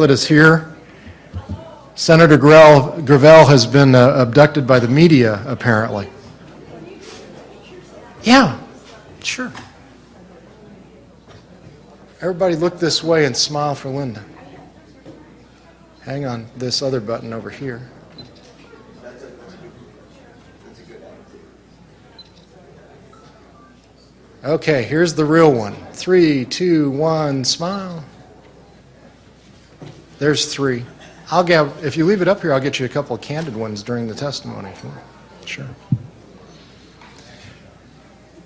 Bartlett is here. Senator Gravel has been abducted by the media, apparently. Yeah, sure. Everybody look this way and smile for Linda. Hang on, this other button over here. Okay, here's the real one. 3, 2, 1, smile. There's 3. If you leave it up here, I'll get you a couple of candid ones during the testimony. Sure.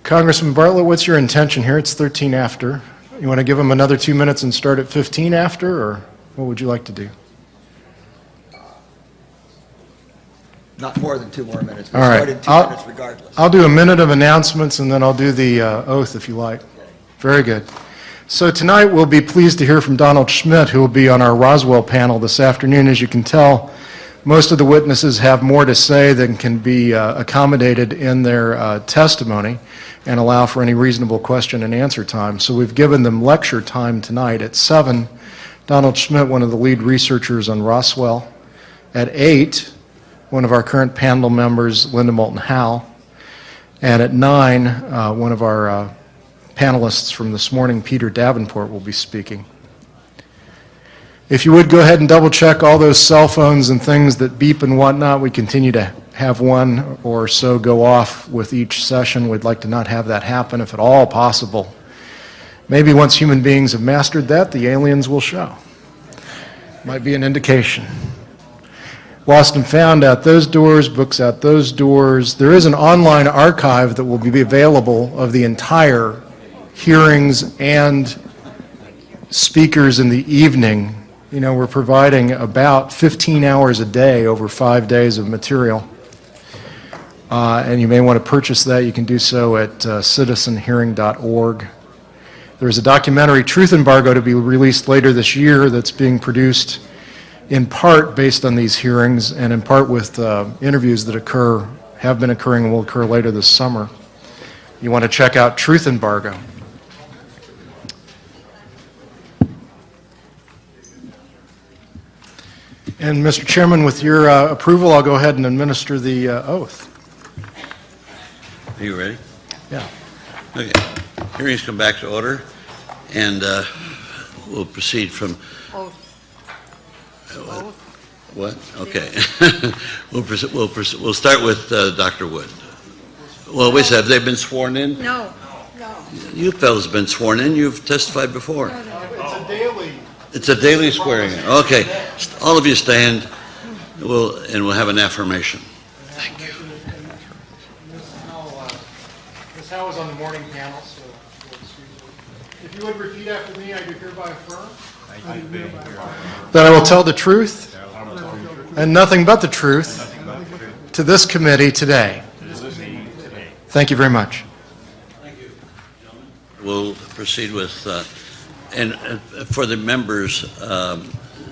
Congressman Bartlett, what's your intention here? It's 13 after. You want to give them another 2 minutes and start at 15 after, or what would you like to do? Not more than 2 more minutes. All right. Start in 2 minutes regardless. I'll do a minute of announcements, and then I'll do the oath if you like. Very good. So tonight we'll be pleased to hear from Donald Schmidt, who will be on our Roswell panel this afternoon. As you can tell, most of the witnesses have more to say than can be accommodated in their testimony and allow for any reasonable question and answer time. So we've given them lecture time tonight. At 7, Donald Schmidt, one of the lead researchers on Roswell. At 8, one of our current panel members, Linda Moulton Howe. And at 9, one of our panelists from this morning, Peter Davenport, will be speaking. If you would go ahead and double check all those cell phones and things that beep and whatnot. We continue to have one or so go off with each session. We'd like to not have that happen if at all possible. Maybe once human beings have mastered that, the aliens will show. Might be an indication. Lost and found out those doors, books out those doors. There is an online archive that will be available of the entire hearings and speakers in the evening. You know, we're providing about 15 hours a day over 5 days of material. And you may want to purchase that. You can do so at citizenhearing.org. There's a documentary, Truth Embargo, to be released later this year that's being produced in part based on these hearings and in part with interviews that have been occurring and will occur later this summer. You want to check out Truth Embargo. And Mr. Chairman, with your approval, I'll go ahead and administer the oath. Are you ready? Yeah. Okay. Hearings come back to order, and we'll proceed from. Oath. What? Okay. We'll start with Dr. Wood. Well, wait a second. Have they been sworn in? No. You fellas have been sworn in. You've testified before. It's a daily. It's a daily swearing in. Okay. All of you stand. We'll have an affirmation. Thank you. Ms. Howe is on the morning panel, so if you would repeat after me, I do hereby affirm that I will tell the truth and nothing but the truth to this committee today. Thank you very much. Thank you, gentlemen. We'll proceed with, and for the members,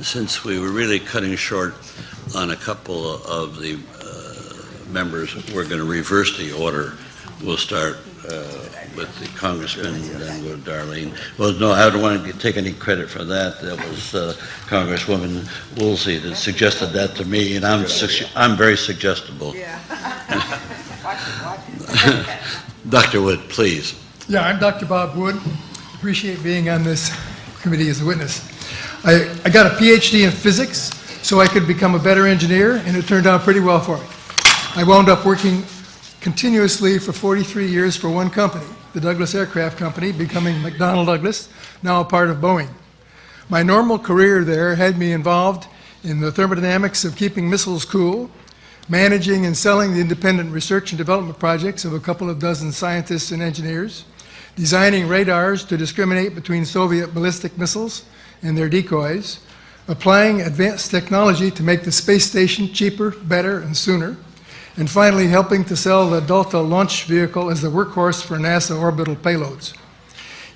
since we were really cutting short on a couple of the members, we're going to reverse the order. We'll start with the congressman and then go to Darlene. Well, no, I don't want to take any credit for that. That was Congresswoman Woolsey that suggested that to me, and I'm very suggestible. Yeah. Dr. Wood, please. Yeah, I'm Dr. Bob Wood. Appreciate being on this committee as a witness. I got a PhD in physics so I could become a better engineer, and it turned out pretty well for me. I wound up working continuously for 43 years for one company, the Douglas Aircraft Company, becoming McDonnell Douglas, now a part of Boeing. My normal career there had me involved in the thermodynamics of keeping missiles cool, managing and selling the independent research and development projects of a couple of dozen scientists and engineers, designing radars to discriminate between Soviet ballistic missiles and their decoys, applying advanced technology to make the space station cheaper, better, and sooner, and finally helping to sell the Delta launch vehicle as the workhorse for NASA orbital payloads.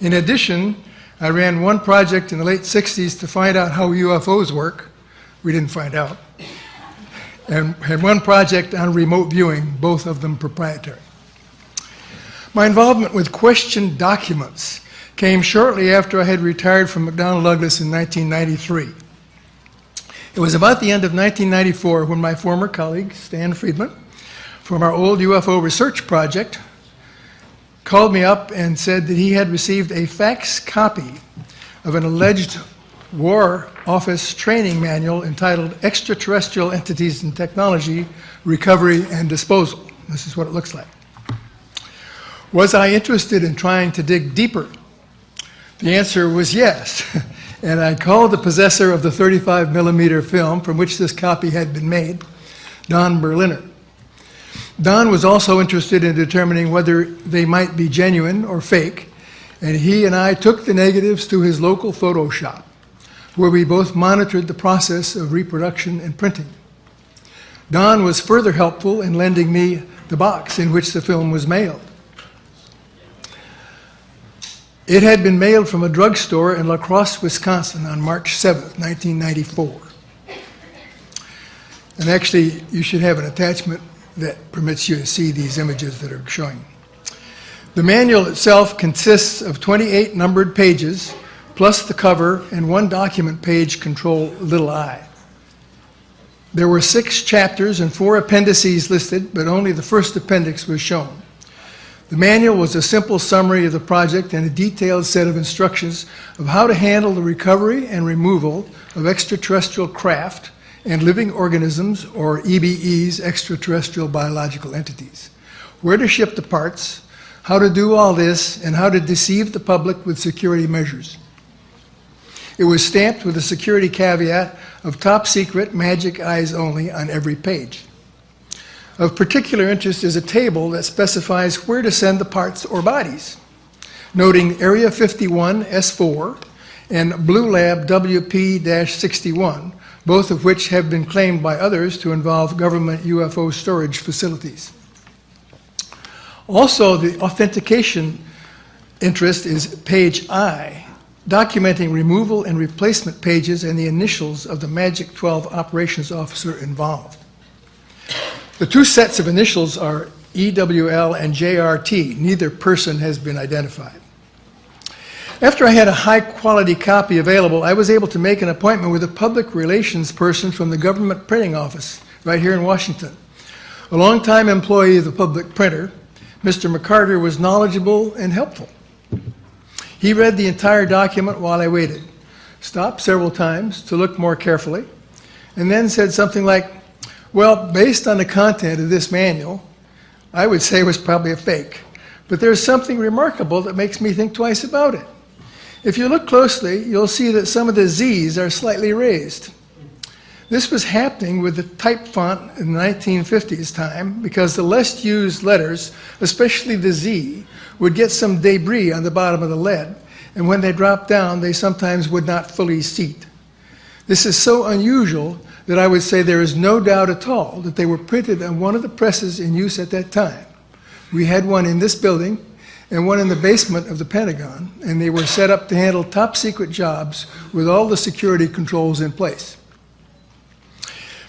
In addition, I ran one project in the late 60s to find out how UFOs work. We didn't find out. And had one project on remote viewing, both of them proprietary. My involvement with questioned documents came shortly after I had retired from McDonnell Douglas in 1993. It was about the end of 1994 when my former colleague, Stan Friedman, from our old UFO research project, called me up and said that he had received a fax copy of an alleged War Office training manual entitled Extraterrestrial Entities and Technology, Recovery and Disposal. This is what it looks like. Was I interested in trying to dig deeper? The answer was yes. And I called the possessor of the 35 millimeter film from which this copy had been made, Don Berliner. Don was also interested in determining whether they might be genuine or fake, and he and I took the negatives to his local photo shop, where we both monitored the process of reproduction and printing. Don was further helpful in lending me the box in which the film was mailed. It had been mailed from a drugstore in La Crosse, Wisconsin on March 7th, 1994. And actually, you should have an attachment that permits you to see these images that are showing. The manual itself consists of 28 numbered pages, plus the cover and one document page control I. There were 6 chapters and 4 appendices listed, but only the first appendix was shown. The manual was a simple summary of the project and a detailed set of instructions of how to handle the recovery and removal of extraterrestrial craft and living organisms, or EBEs, extraterrestrial biological entities, where to ship the parts, how to do all this, and how to deceive the public with security measures. It was stamped with a security caveat of top secret, magic eyes only on every page. Of particular interest is a table that specifies where to send the parts or bodies, noting Area 51 S4 and Blue Lab WP-61, both of which have been claimed by others to involve government UFO storage facilities. Also, the authentication interest is page I, documenting removal and replacement pages and the initials of the Magic 12 operations officer involved. The 2 sets of initials are EWL and JRT. Neither person has been identified. After I had a high-quality copy available, I was able to make an appointment with a public relations person from the government printing office right here in Washington. A longtime employee of the public printer, Mr. McCarter was knowledgeable and helpful. He read the entire document while I waited, stopped several times to look more carefully, and then said something like, well, based on the content of this manual, I would say it was probably a fake, but there's something remarkable that makes me think twice about it. If you look closely, you'll see that some of the Z's are slightly raised. This was happening with the type font in the 1950s time because the less used letters, especially the Z, would get some debris on the bottom of the lead, and when they dropped down, they sometimes would not fully seat. This is so unusual that I would say there is no doubt at all that they were printed on one of the presses in use at that time. We had one in this building and one in the basement of the Pentagon, and they were set up to handle top secret jobs with all the security controls in place.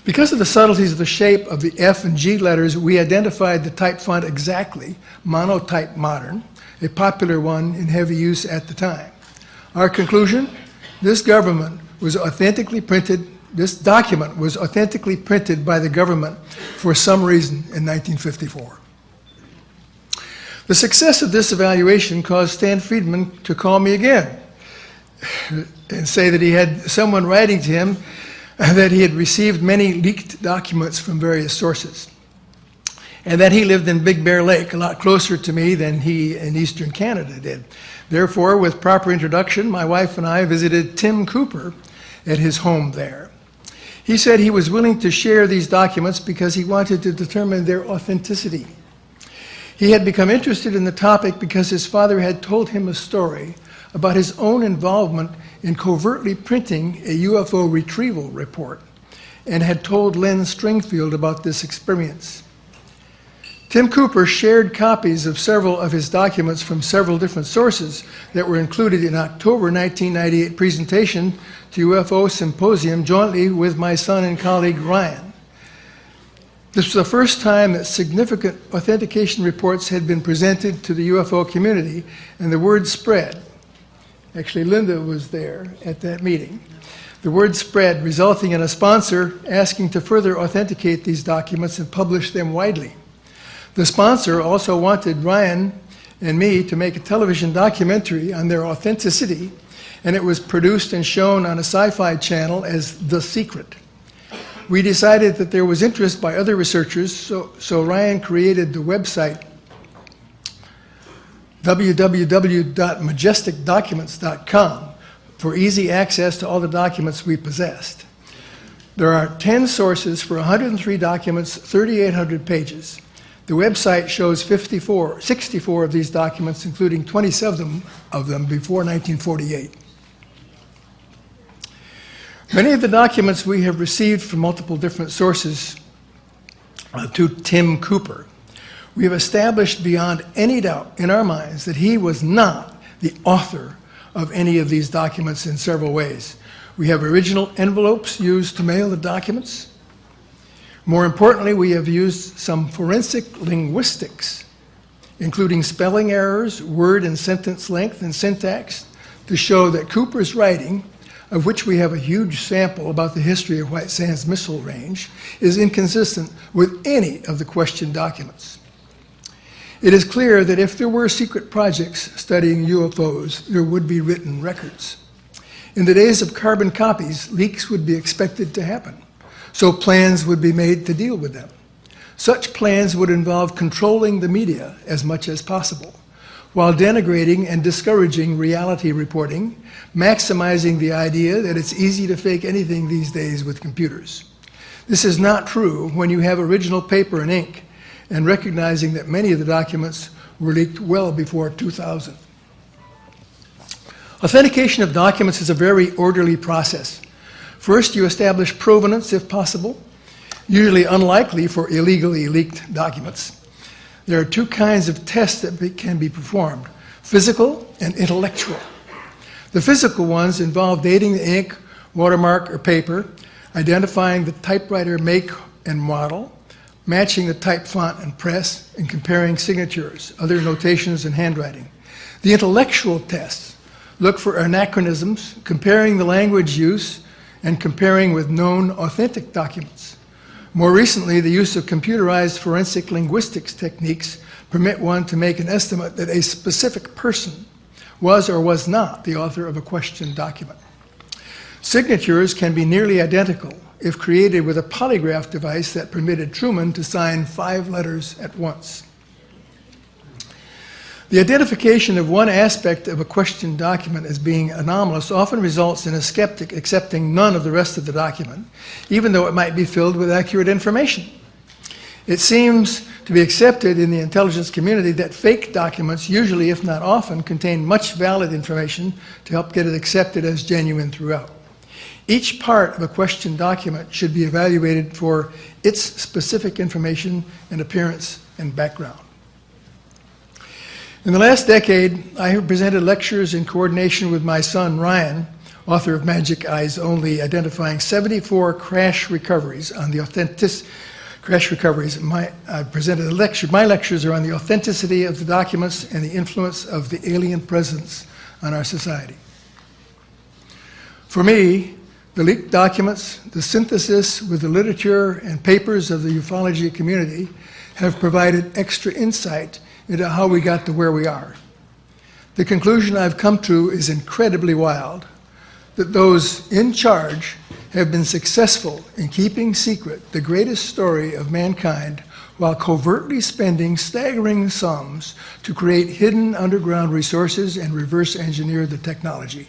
Because of the subtleties of the shape of the F and G letters, we identified the type font exactly, Monotype Modern, a popular one in heavy use at the time. Our conclusion, this document was authentically printed by the government for some reason in 1954. The success of this evaluation caused Stan Friedman to call me again and say that he had someone writing to him that he had received many leaked documents from various sources, and that he lived in Big Bear Lake, a lot closer to me than he in eastern Canada did. Therefore, with proper introduction, my wife and I visited Tim Cooper at his home there. He said he was willing to share these documents because he wanted to determine their authenticity. He had become interested in the topic because his father had told him a story about his own involvement in covertly printing a UFO retrieval report, and had told Len Stringfield about this experience. Tim Cooper shared copies of several of his documents from several different sources that were included in October 1998 presentation to UFO Symposium jointly with my son and colleague Ryan. This was the first time that significant authentication reports had been presented to the UFO community, and the word spread. Actually, Linda was there at that meeting. The word spread, resulting in a sponsor asking to further authenticate these documents and publish them widely. The sponsor also wanted Ryan and me to make a television documentary on their authenticity, and it was produced and shown on a sci-fi channel as The Secret. We decided that there was interest by other researchers, so Ryan created the website www.majesticdocuments.com for easy access to all the documents we possessed. There are 10 sources for 103 documents, 3,800 pages. The website shows 64 of these documents, including 27 of them before 1948. Many of the documents we have received from multiple different sources to Tim Cooper. We have established beyond any doubt in our minds that he was not the author of any of these documents in several ways. We have original envelopes used to mail the documents. More importantly, we have used some forensic linguistics, including spelling errors, word and sentence length, and syntax, to show that Cooper's writing, of which we have a huge sample about the history of White Sands Missile Range, is inconsistent with any of the questioned documents. It is clear that if there were secret projects studying UFOs, there would be written records. In the days of carbon copies, leaks would be expected to happen, so plans would be made to deal with them. Such plans would involve controlling the media as much as possible, while denigrating and discouraging reality reporting, maximizing the idea that it's easy to fake anything these days with computers. This is not true when you have original paper and ink, and recognizing that many of the documents were leaked well before 2000. Authentication of documents is a very orderly process. First, you establish provenance if possible, usually unlikely for illegally leaked documents. There are two kinds of tests that can be performed, physical and intellectual. The physical ones involve dating the ink, watermark, or paper, identifying the typewriter make and model, matching the type font and press, and comparing signatures, other notations, and handwriting. The intellectual tests look for anachronisms, comparing the language use, and comparing with known authentic documents. More recently, the use of computerized forensic linguistics techniques permit one to make an estimate that a specific person was or was not the author of a questioned document. Signatures can be nearly identical if created with a polygraph device that permitted Truman to sign 5 letters at once. The identification of one aspect of a questioned document as being anomalous often results in a skeptic accepting none of the rest of the document, even though it might be filled with accurate information. It seems to be accepted in the intelligence community that fake documents usually, if not often, contain much valid information to help get it accepted as genuine throughout. Each part of a questioned document should be evaluated for its specific information and appearance and background. In the last decade, I have presented lectures in coordination with my son, Ryan, author of Magic Eyes Only, identifying 74 crash recoveries on the I presented a lecture. My lectures are on the authenticity of the documents and the influence of the alien presence on our society. For me, the leaked documents, the synthesis with the literature and papers of the ufology community have provided extra insight into how we got to where we are. The conclusion I've come to is incredibly wild, that those in charge have been successful in keeping secret the greatest story of mankind while covertly spending staggering sums to create hidden underground resources and reverse engineer the technology.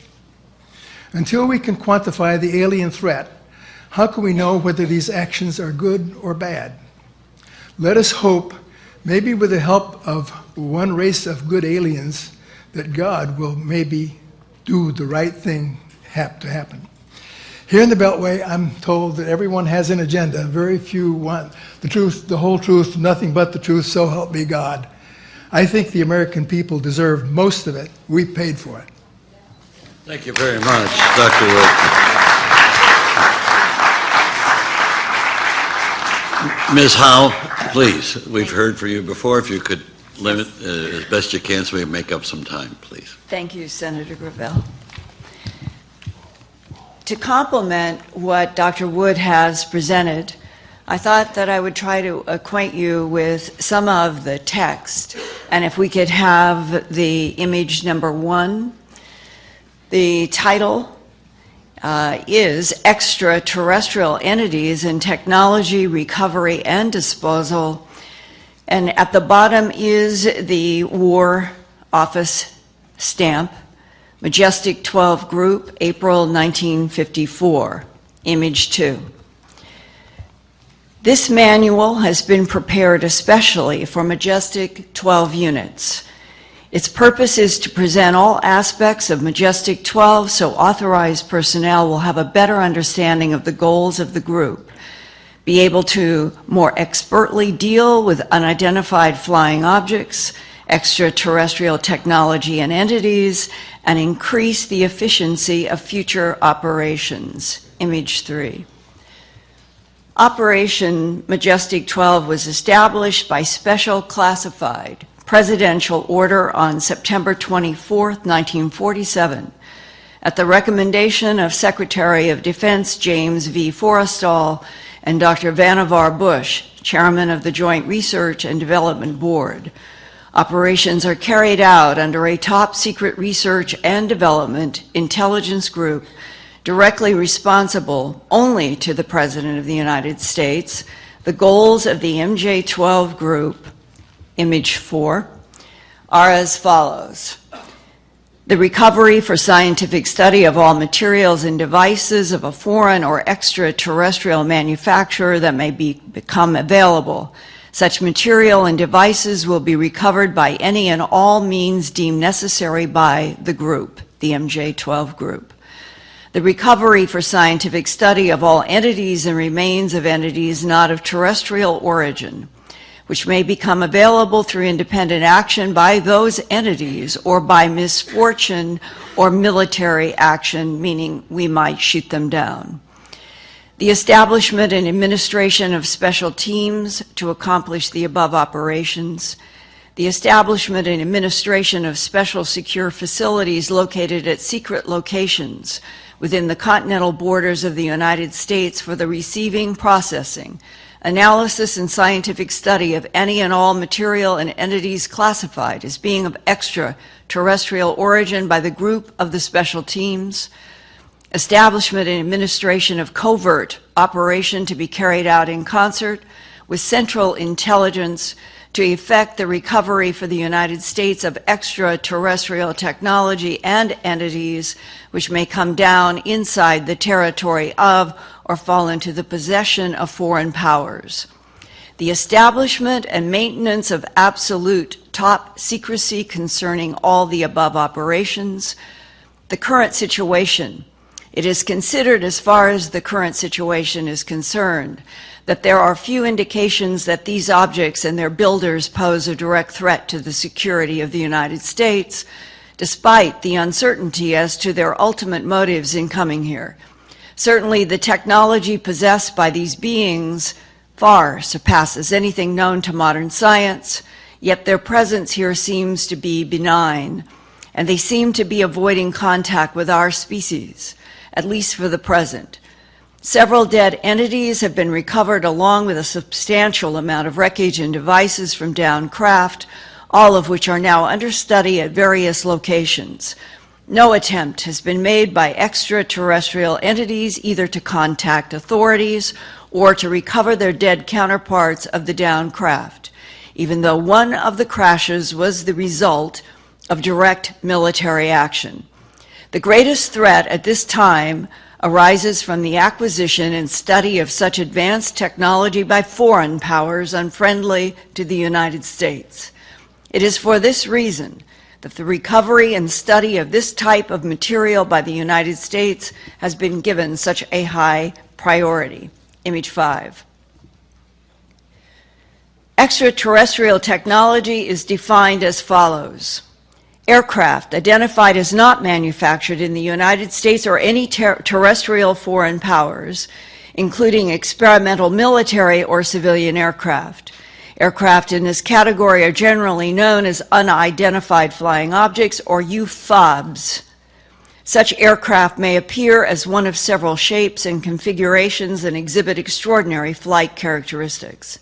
Until we can quantify the alien threat, how can we know whether these actions are good or bad? Let us hope, maybe with the help of one race of good aliens, that God will maybe do the right thing to happen. Here in the Beltway, I'm told that everyone has an agenda. Very few want the truth, the whole truth, nothing but the truth, so help me God. I think the American people deserve most of it. We paid for it. Thank you very much, Dr. Wood. Ms. Howe, please, we've heard from you before. If you could limit as best you can so we can make up some time, please. Thank you, Senator Gravel. to complement what Dr. Wood has presented, I thought that I would try to acquaint you with some of the text. And if we could have the image number 1. The title is Extraterrestrial Entities in Technology, Recovery, and Disposal. And at the bottom is the War Office stamp, Majestic 12 Group, April 1954, image 2. This manual has been prepared especially for Majestic 12 units. Its purpose is to present all aspects of Majestic 12 so authorized personnel will have a better understanding of the goals of the group, be able to more expertly deal with unidentified flying objects, extraterrestrial technology and entities, and increase the efficiency of future operations. Image 3. Operation Majestic 12 was established by special classified presidential order on September 24, 1947, at the recommendation of Secretary of Defense James V. Forrestal and Dr. Vannevar Bush, Chairman of the Joint Research and Development Board. Operations are carried out under a top-secret research and development intelligence group directly responsible only to the President of the United States. The goals of the MJ-12 group, image 4, are as follows. The recovery for scientific study of all materials and devices of a foreign or extraterrestrial manufacturer that may become available. Such material and devices will be recovered by any and all means deemed necessary by the group, the MJ-12 group. The recovery for scientific study of all entities and remains of entities not of terrestrial origin, which may become available through independent action by those entities or by misfortune or military action, meaning we might shoot them down. The establishment and administration of special teams to accomplish the above operations. The establishment and administration of special secure facilities located at secret locations within the continental borders of the United States for the receiving, processing, analysis, and scientific study of any and all material and entities classified as being of extraterrestrial origin by the group of the special teams. Establishment and administration of covert operation to be carried out in concert with central intelligence to effect the recovery for the United States of extraterrestrial technology and entities which may come down inside the territory of or fall into the possession of foreign powers. The establishment and maintenance of absolute top secrecy concerning all the above operations. The current situation. It is considered, as far as the current situation is concerned, that there are few indications that these objects and their builders pose a direct threat to the security of the United States, despite the uncertainty as to their ultimate motives in coming here. Certainly, the technology possessed by these beings far surpasses anything known to modern science, yet their presence here seems to be benign, and they seem to be avoiding contact with our species, at least for the present. Several dead entities have been recovered along with a substantial amount of wreckage and devices from downed craft, all of which are now under study at various locations. No attempt has been made by extraterrestrial entities either to contact authorities or to recover their dead counterparts of the downed craft, even though one of the crashes was the result of direct military action. The greatest threat at this time arises from the acquisition and study of such advanced technology by foreign powers unfriendly to the United States. It is for this reason that the recovery and study of this type of material by the United States has been given such a high priority. Image 5. Extraterrestrial technology is defined as follows. Aircraft identified as not manufactured in the United States or any terrestrial foreign powers, including experimental military or civilian aircraft. Aircraft in this category are generally known as unidentified flying objects, or UFOBs. Such aircraft may appear as one of several shapes and configurations and exhibit extraordinary flight characteristics.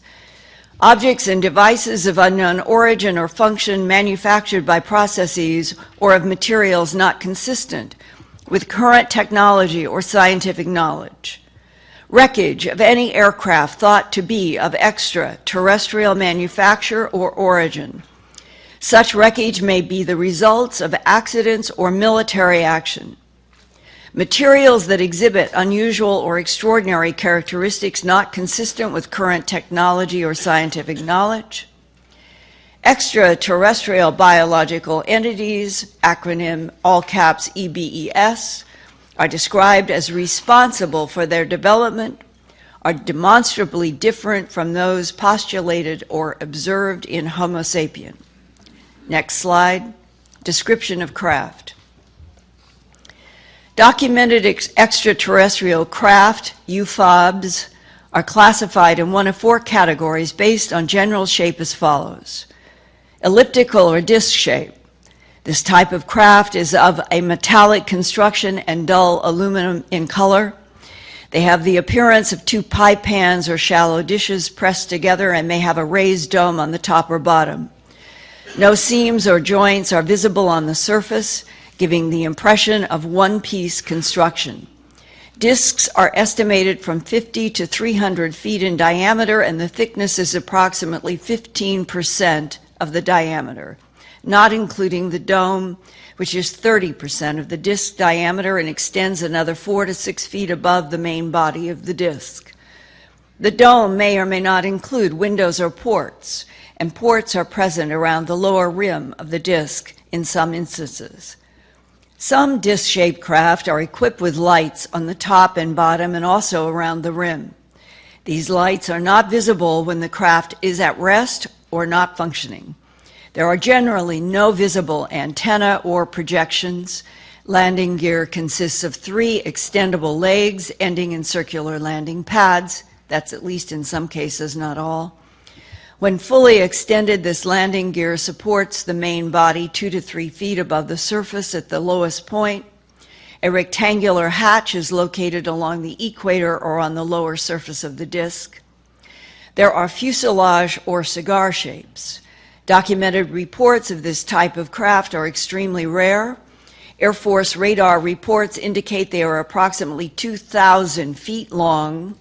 Objects and devices of unknown origin or function manufactured by processes or of materials not consistent with current technology or scientific knowledge. Wreckage of any aircraft thought to be of extraterrestrial manufacture or origin. Such wreckage may be the results of accidents or military action. Materials that exhibit unusual or extraordinary characteristics not consistent with current technology or scientific knowledge. Extraterrestrial biological entities, acronym all caps EBES, are described as responsible for their development, are demonstrably different from those postulated or observed in Homo sapien. Next slide, description of craft. Documented extraterrestrial craft, UFOBs, are classified in one of four categories based on general shape as follows. Elliptical or disc shape. This type of craft is of a metallic construction and dull aluminum in color. They have the appearance of two pie pans or shallow dishes pressed together and may have a raised dome on the top or bottom. No seams or joints are visible on the surface, giving the impression of one-piece construction. Discs are estimated from 50 to 300 feet in diameter, and the thickness is approximately 15% of the diameter, not including the dome, which is 30% of the disc diameter and extends another 4 to 6 feet above the main body of the disc. The dome may or may not include windows or ports, and ports are present around the lower rim of the disc in some instances. Some disc-shaped craft are equipped with lights on the top and bottom and also around the rim. These lights are not visible when the craft is at rest or not functioning. There are generally no visible antenna or projections. Landing gear consists of 3 extendable legs ending in circular landing pads. That's at least in some cases, not all. When fully extended, this landing gear supports the main body 2 to 3 feet above the surface at the lowest point. A rectangular hatch is located along the equator or on the lower surface of the disc. There are fuselage or cigar shapes. Documented reports of this type of craft are extremely rare. Air Force radar reports indicate they are approximately 2,000 feet long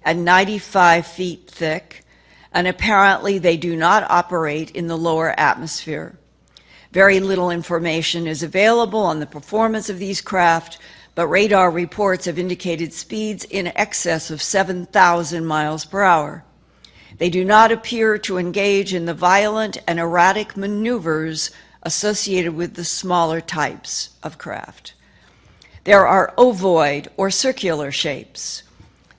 and 95 feet thick, and apparently they do not operate in the lower atmosphere. Very little information is available on the performance of these craft, but radar reports have indicated speeds in excess of 7,000 miles per hour. They do not appear to engage in the violent and erratic maneuvers associated with the smaller types of craft. There are ovoid or circular shapes.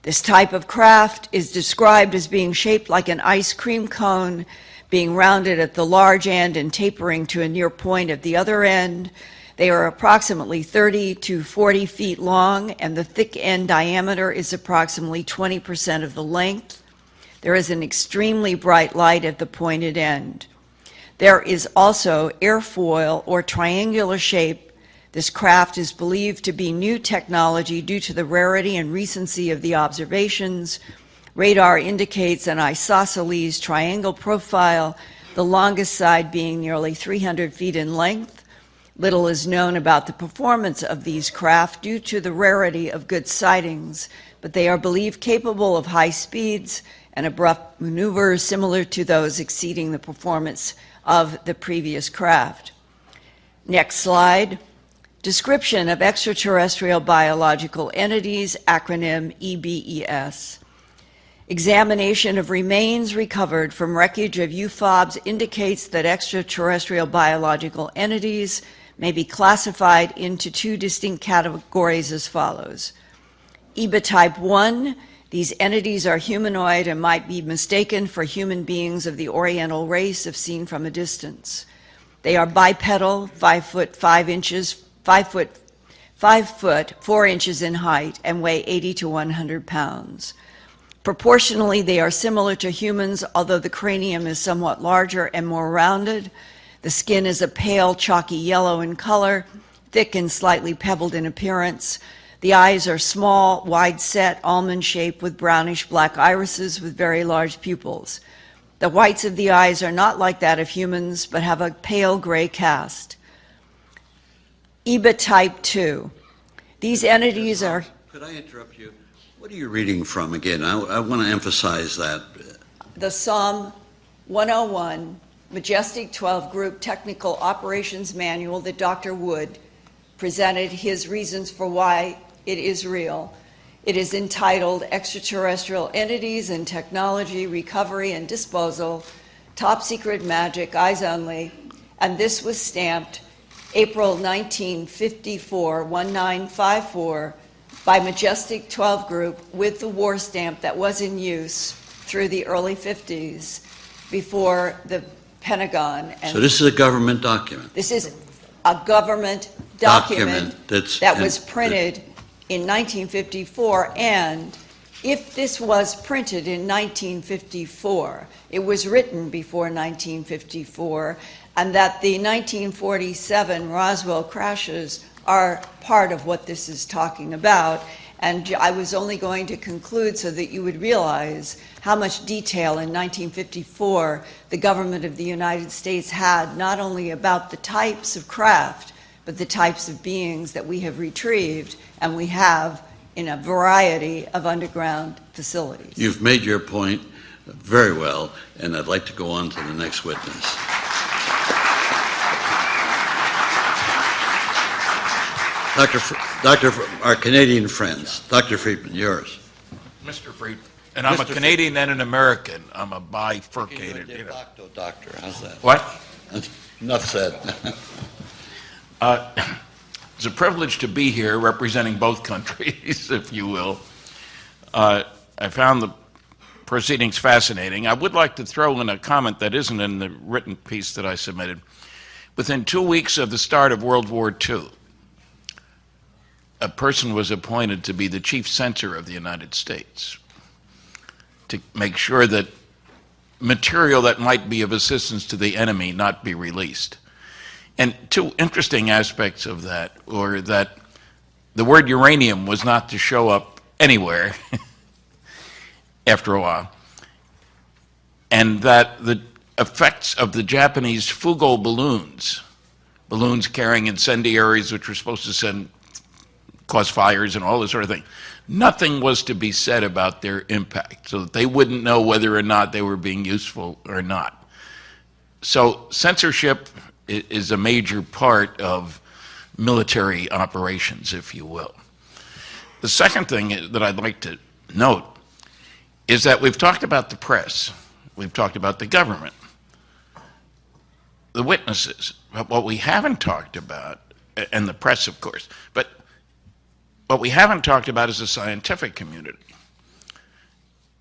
This type of craft is described as being shaped like an ice cream cone, being rounded at the large end and tapering to a near point at the other end. They are approximately 30 to 40 feet long, and the thick end diameter is approximately 20% of the length. There is an extremely bright light at the pointed end. There is also airfoil or triangular shape. This craft is believed to be new technology due to the rarity and recency of the observations. Radar indicates an isosceles triangle profile, the longest side being nearly 300 feet in length. Little is known about the performance of these craft due to the rarity of good sightings, but they are believed capable of high speeds and abrupt maneuvers similar to those exceeding the performance of the previous craft. Next slide. Description of extraterrestrial biological entities, acronym EBES. Examination of remains recovered from wreckage of UFOBs indicates that extraterrestrial biological entities may be classified into 2 distinct categories as follows. EBA type 1, these entities are humanoid and might be mistaken for human beings of the Oriental race if seen from a distance. They are bipedal, 5 foot 4 inches in height, and weigh 80 to 100 pounds. Proportionally, they are similar to humans, although the cranium is somewhat larger and more rounded. The skin is a pale, chalky yellow in color, thick and slightly pebbled in appearance. The eyes are small, wide-set, almond-shaped with brownish-black irises with very large pupils. The whites of the eyes are not like that of humans, but have a pale gray cast. EBA type 2. These entities are... Could I interrupt you? What are you reading from again? I want to emphasize that. The Psalm 101 Majestic 12 Group Technical Operations Manual that Dr. Wood presented his reasons for why it is real. It is entitled Extraterrestrial Entities and Technology Recovery and Disposal, Top Secret Magic, Eyes Only, and this was stamped April 1954, 1954, by Majestic 12 Group with the war stamp that was in use through the early 50s before the Pentagon. And So this is a government document. this is a government document that was and- printed in 1954, and if this was printed in 1954, it was written before 1954, and that the 1947 Roswell crashes are part of what this is talking about. And I was only going to conclude so that you would realize how much detail in 1954 the government of the United States had, not only about the types of craft, but the types of beings that we have retrieved and we have in a variety of underground facilities. You've made your point very well, and I'd like to go on to the next witness. Our Canadian friends, Dr. Friedman, yours. Mr. Friedman. And I'm a Mr. Canadian and an American. I'm a bifurcated, De you know. facto doctor, how's that? What? Enough said. It's a privilege to be here representing both countries, if you will. I found the proceedings fascinating. I would like to throw in a comment that isn't in the written piece that I submitted. Within 2 weeks of the start of World War II, a person was appointed to be the chief censor of the United States to make sure that material that might be of assistance to the enemy not be released. And two interesting aspects of that were that the word uranium was not to show up anywhere after a while, and that the effects of the Japanese Fugo balloons carrying incendiaries which were supposed to cause fires and all this sort of thing, nothing was to be said about their impact, so that they wouldn't know whether or not they were being useful or not. So censorship is a major part of military operations, if you will. The second thing that I'd like to note is that we've talked about the press, we've talked about the government, the witnesses, but what we haven't talked about, and the press, of course, but what we haven't talked about is the scientific community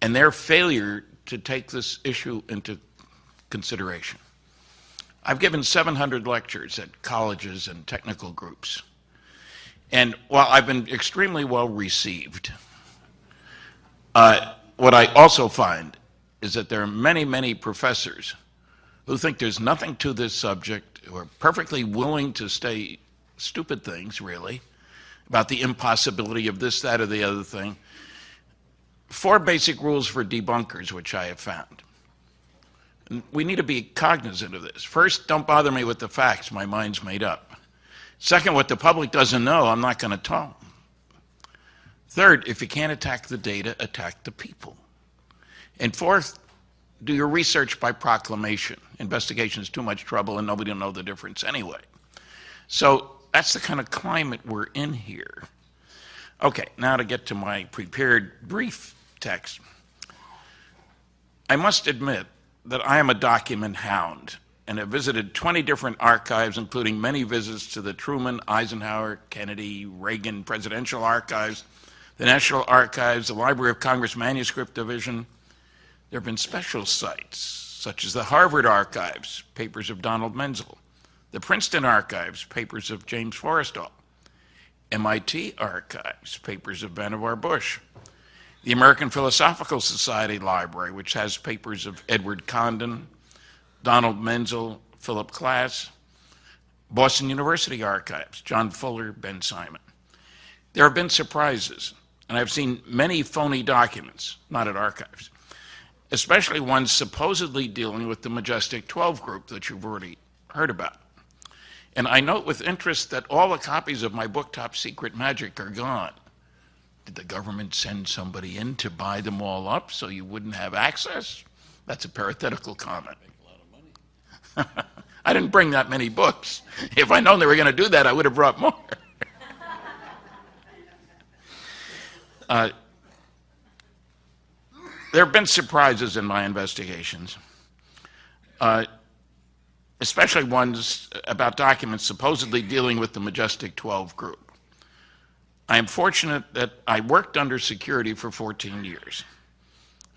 and their failure to take this issue into consideration. I've given 700 lectures at colleges and technical groups. And while I've been extremely well received, what I also find is that there are many, many professors who think there's nothing to this subject, who are perfectly willing to say stupid things, really, about the impossibility of this, that, or the other thing. 4 basic rules for debunkers, which I have found. We need to be cognizant of this. First, don't bother me with the facts. My mind's made up. Second, what the public doesn't know, I'm not going to tell them. Third, if you can't attack the data, attack the people. And fourth, do your research by proclamation. Investigation is too much trouble and nobody will know the difference anyway. So that's the kind of climate we're in here. Okay, now to get to my prepared brief text. I must admit that I am a document hound and have visited 20 different archives, including many visits to the Truman, Eisenhower, Kennedy, Reagan presidential archives, the National Archives, the Library of Congress Manuscript Division. There have been special sites, such as the Harvard Archives, papers of Donald Menzel, the Princeton Archives, papers of James Forrestal, MIT Archives, papers of Vannevar Bush, the American Philosophical Society Library, which has papers of Edward Condon, Donald Menzel, Philip Klass, Boston University archives, John Fuller, Ben Simon. There have been surprises, and I've seen many phony documents, not at archives, especially ones supposedly dealing with the Majestic 12 group that you've already heard about. And I note with interest that all the copies of my book, Top Secret Magic, are gone. Did the government send somebody in to buy them all up so you wouldn't have access? That's a parenthetical comment. I didn't bring that many books. If I'd known they were going to do that, I would have brought more. There have been surprises in my investigations, especially ones about documents supposedly dealing with the Majestic 12 group. I am fortunate that I worked under security for 14 years.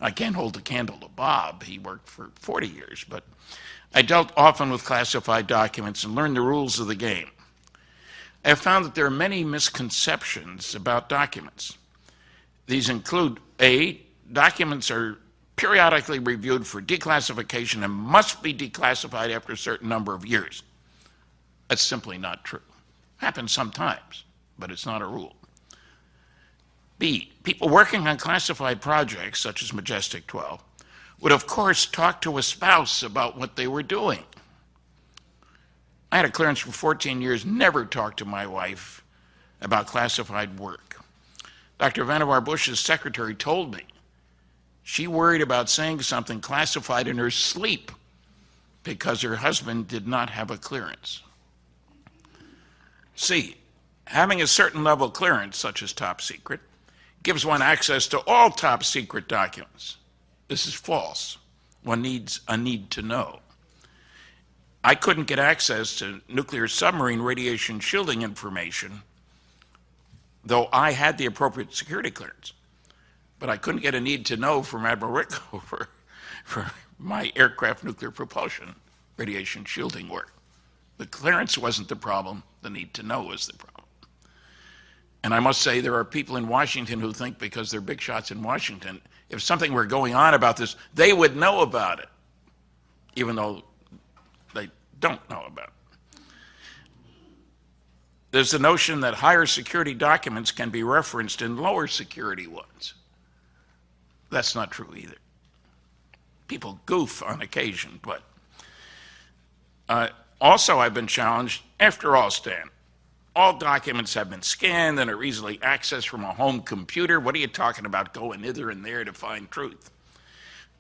I can't hold a candle to Bob. He worked for 40 years, but I dealt often with classified documents and learned the rules of the game. I have found that there are many misconceptions about documents. These include, A, documents are periodically reviewed for declassification and must be declassified after a certain number of years. That's simply not true. Happens sometimes, but it's not a rule. B, people working on classified projects, such as Majestic 12, would of course talk to a spouse about what they were doing. I had a clearance for 14 years, never talked to my wife about classified work. Dr. Vannevar Bush's secretary told me she worried about saying something classified in her sleep because her husband did not have a clearance. C, having a certain level of clearance, such as top secret, gives one access to all top secret documents. This is false. One needs a need to know. I couldn't get access to nuclear submarine radiation shielding information, though I had the appropriate security clearance. But I couldn't get a need to know from Admiral Rickover for my aircraft nuclear propulsion radiation shielding work. The clearance wasn't the problem, the need to know was the problem. And I must say there are people in Washington who think because they're big shots in Washington, if something were going on about this, they would know about it, even though they don't know about it. There's the notion that higher security documents can be referenced in lower security ones. That's not true either. People goof on occasion, but also I've been challenged, after all, Stan, all documents have been scanned and are easily accessed from a home computer. What are you talking about going hither and there to find truth?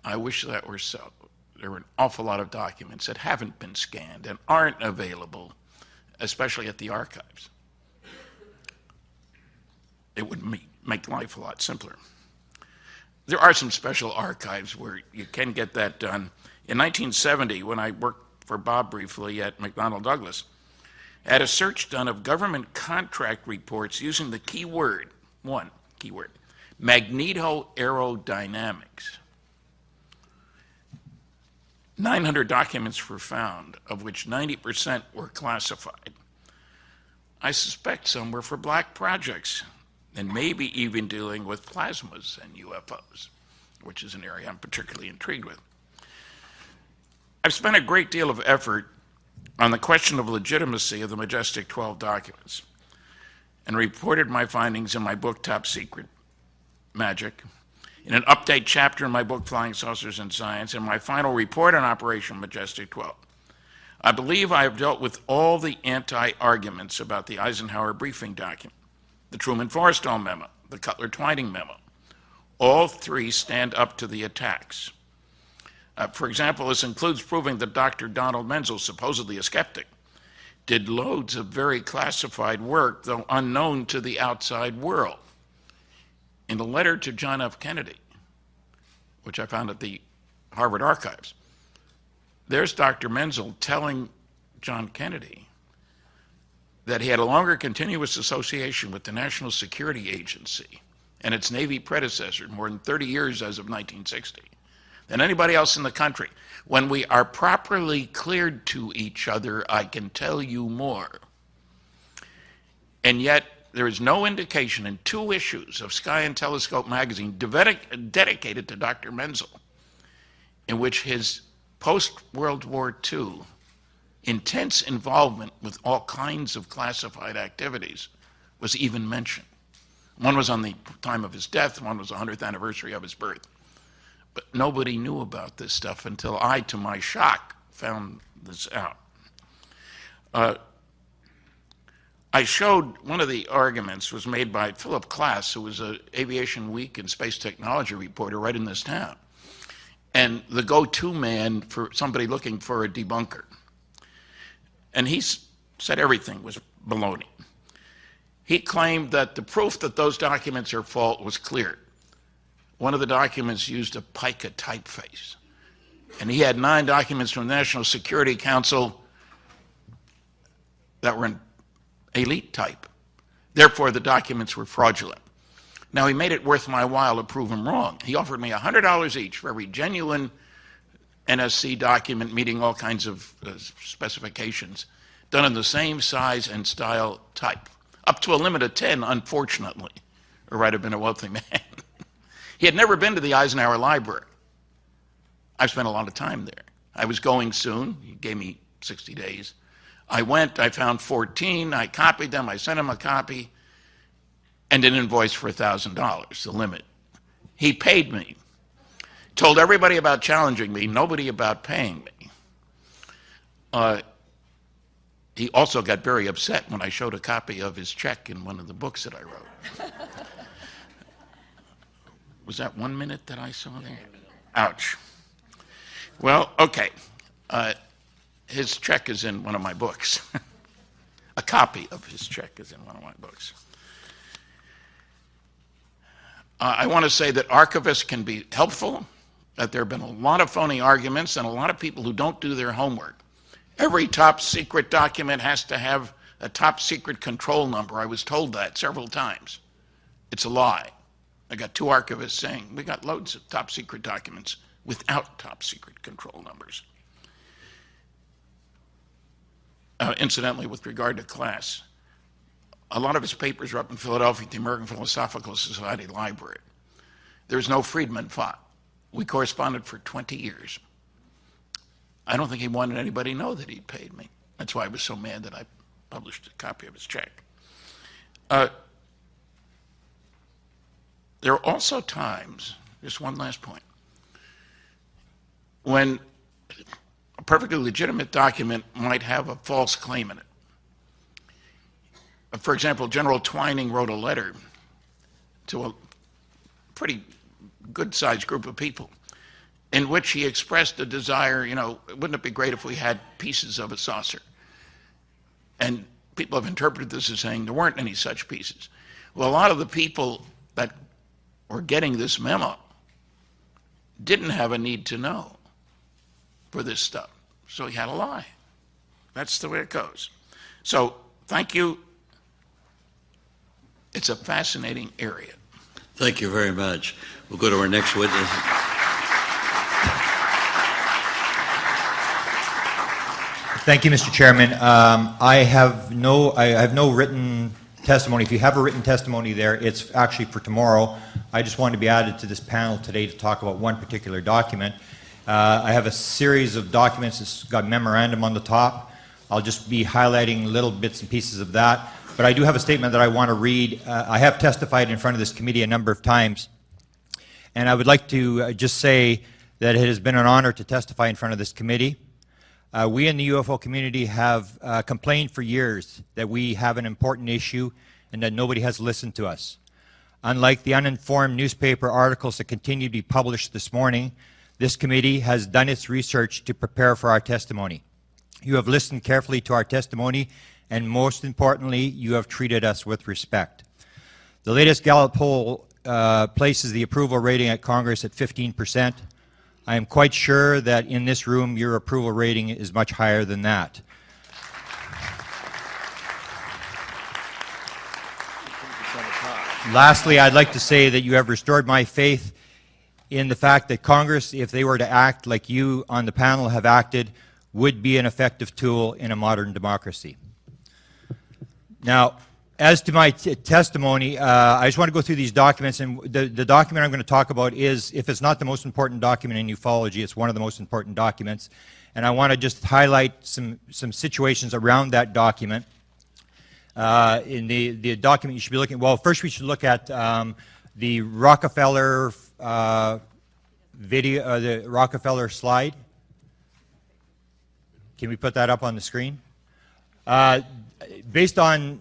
I wish that were so. There are an awful lot of documents that haven't been scanned and aren't available, especially at the archives. It would make life a lot simpler. There are some special archives where you can get that done. In 1970, when I worked for Bob briefly at McDonnell Douglas, I had a search done of government contract reports using the keyword, one keyword, magnetoaerodynamics. 900 documents were found, of which 90% were classified. I suspect some were for black projects, and maybe even dealing with plasmas and UFOs, which is an area I'm particularly intrigued with. I've spent a great deal of effort on the question of legitimacy of the Majestic 12 documents and reported my findings in my book, Top Secret Magic, in an update chapter in my book, Flying Saucers and Science, and my final report on Operation Majestic 12. I believe I have dealt with all the anti-arguments about the Eisenhower briefing document, the Truman-Forrestal memo, the Cutler-Twining memo. All three stand up to the attacks. For example, this includes proving that Dr. Donald Menzel, supposedly a skeptic, did loads of very classified work, though unknown to the outside world. In a letter to John F. Kennedy, which I found at the Harvard Archives, there's Dr. Menzel telling John Kennedy that he had a longer continuous association with the National Security Agency and its Navy predecessor, more than 30 years as of 1960, than anybody else in the country. When we are properly cleared to each other, I can tell you more. And yet, there is no indication in 2 issues of Sky and Telescope magazine dedicated to Dr. Menzel, in which his post-World War II intense involvement with all kinds of classified activities was even mentioned. One was on the time of his death, one was the 100th anniversary of his birth. But nobody knew about this stuff until I, to my shock, found this out. I showed one of the arguments was made by Philip Klass, who was an Aviation Week and space technology reporter right in this town, and the go-to man for somebody looking for a debunker. And he said everything was baloney. He claimed that the proof that those documents are false was clear. One of the documents used a pica typeface, and he had 9 documents from the National Security Council that were in elite type. Therefore, the documents were fraudulent. Now, he made it worth my while to prove him wrong. He offered me $100 each for every genuine NSC document meeting all kinds of specifications, done in the same size and style type, up to a limit of 10, unfortunately, or I'd have been a wealthy man. He had never been to the Eisenhower Library. I've spent a lot of time there. I was going soon. He gave me 60 days. I went, I found 14, I copied them, I sent him a copy, and an invoice for $1,000, the limit. He paid me, told everybody about challenging me, nobody about paying me. He also got very upset when I showed a copy of his check in one of the books that I wrote. Was that 1 minute that I saw there? Ouch. Well, okay. His check is in one of my books. A copy of his check is in one of my books. I want to say that archivists can be helpful, that there have been a lot of phony arguments and a lot of people who don't do their homework. Every top secret document has to have a top secret control number. I was told that several times. It's a lie. I got 2 archivists saying, we got loads of top secret documents without top secret control numbers. Incidentally, with regard to Klass, a lot of his papers are up in Philadelphia at the American Philosophical Society Library. There's no Friedman file. We corresponded for 20 years. I don't think he wanted anybody to know that he'd paid me. That's why I was so mad that I published a copy of his check. There are also times, just one last point, when a perfectly legitimate document might have a false claim in it. For example, General Twining wrote a letter to a pretty good-sized group of people in which he expressed a desire, wouldn't it be great if we had pieces of a saucer? And people have interpreted this as saying there weren't any such pieces. Well, a lot of the people that were getting this memo didn't have a need to know for this stuff. So he had to lie. That's the way it goes. So thank you. It's a fascinating area. Thank you very much. We'll go to our next witness. Thank you, Mr. Chairman. I have no written testimony. If you have a written testimony there, it's actually for tomorrow. I just wanted to be added to this panel today to talk about one particular document. I have a series of documents. It's got memorandum on the top. I'll just be highlighting little bits and pieces of that. But I do have a statement that I want to read. I have testified in front of this committee a number of times. And I would like to just say that it has been an honor to testify in front of this committee. We in the UFO community have complained for years that we have an important issue and that nobody has listened to us. Unlike the uninformed newspaper articles that continue to be published this morning, this committee has done its research to prepare for our testimony. You have listened carefully to our testimony, and most importantly, you have treated us with respect. The latest Gallup poll places the approval rating at Congress at 15%. I am quite sure that in this room your approval rating is much higher than that. Lastly, I'd like to say that you have restored my faith in the fact that Congress, if they were to act like you on the panel have acted, would be an effective tool in a modern democracy. Now, As to my testimony, I just want to go through these documents, and the document I'm going to talk about is, if it's not the most important document in ufology, it's one of the most important documents. And I want to just highlight some situations around that document. In the document you should be looking, well, first we should look at the Rockefeller video, the Rockefeller slide. Can we put that up on the screen? Based on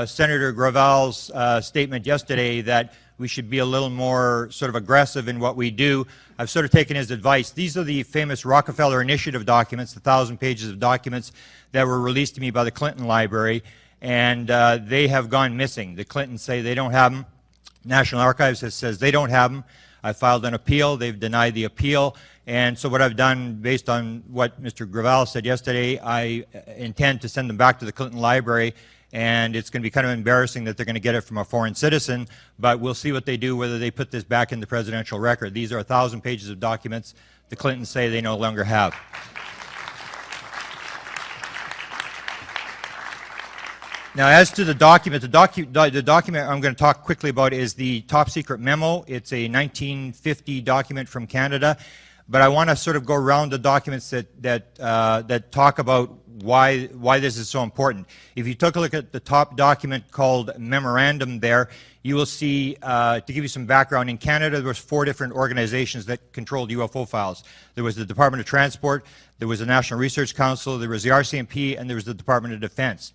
Senator Gravel's statement yesterday that we should be a little more sort of aggressive in what we do, I've sort of taken his advice. These are the famous Rockefeller Initiative documents, the 1,000 pages of documents that were released to me by the Clinton Library, and they have gone missing. The Clintons say they don't have them. National Archives says they don't have them. I filed an appeal. They've denied the appeal. And so what I've done, based on what Mr. Gravel said yesterday, I intend to send them back to the Clinton Library, and it's going to be kind of embarrassing that they're going to get it from a foreign citizen, but we'll see what they do, whether they put this back in the presidential record. These are 1,000 pages of documents the Clintons say they no longer have. Now, as to the document, the document I'm going to talk quickly about is the top secret memo. It's a 1950 document from Canada, but I want to sort of go around the documents that talk about why this is so important. If you took a look at the top document called Memorandum there, you will see, to give you some background, in Canada there was 4 different organizations that controlled UFO files. There was the Department of Transport, there was the National Research Council, there was the RCMP, and there was the Department of Defense.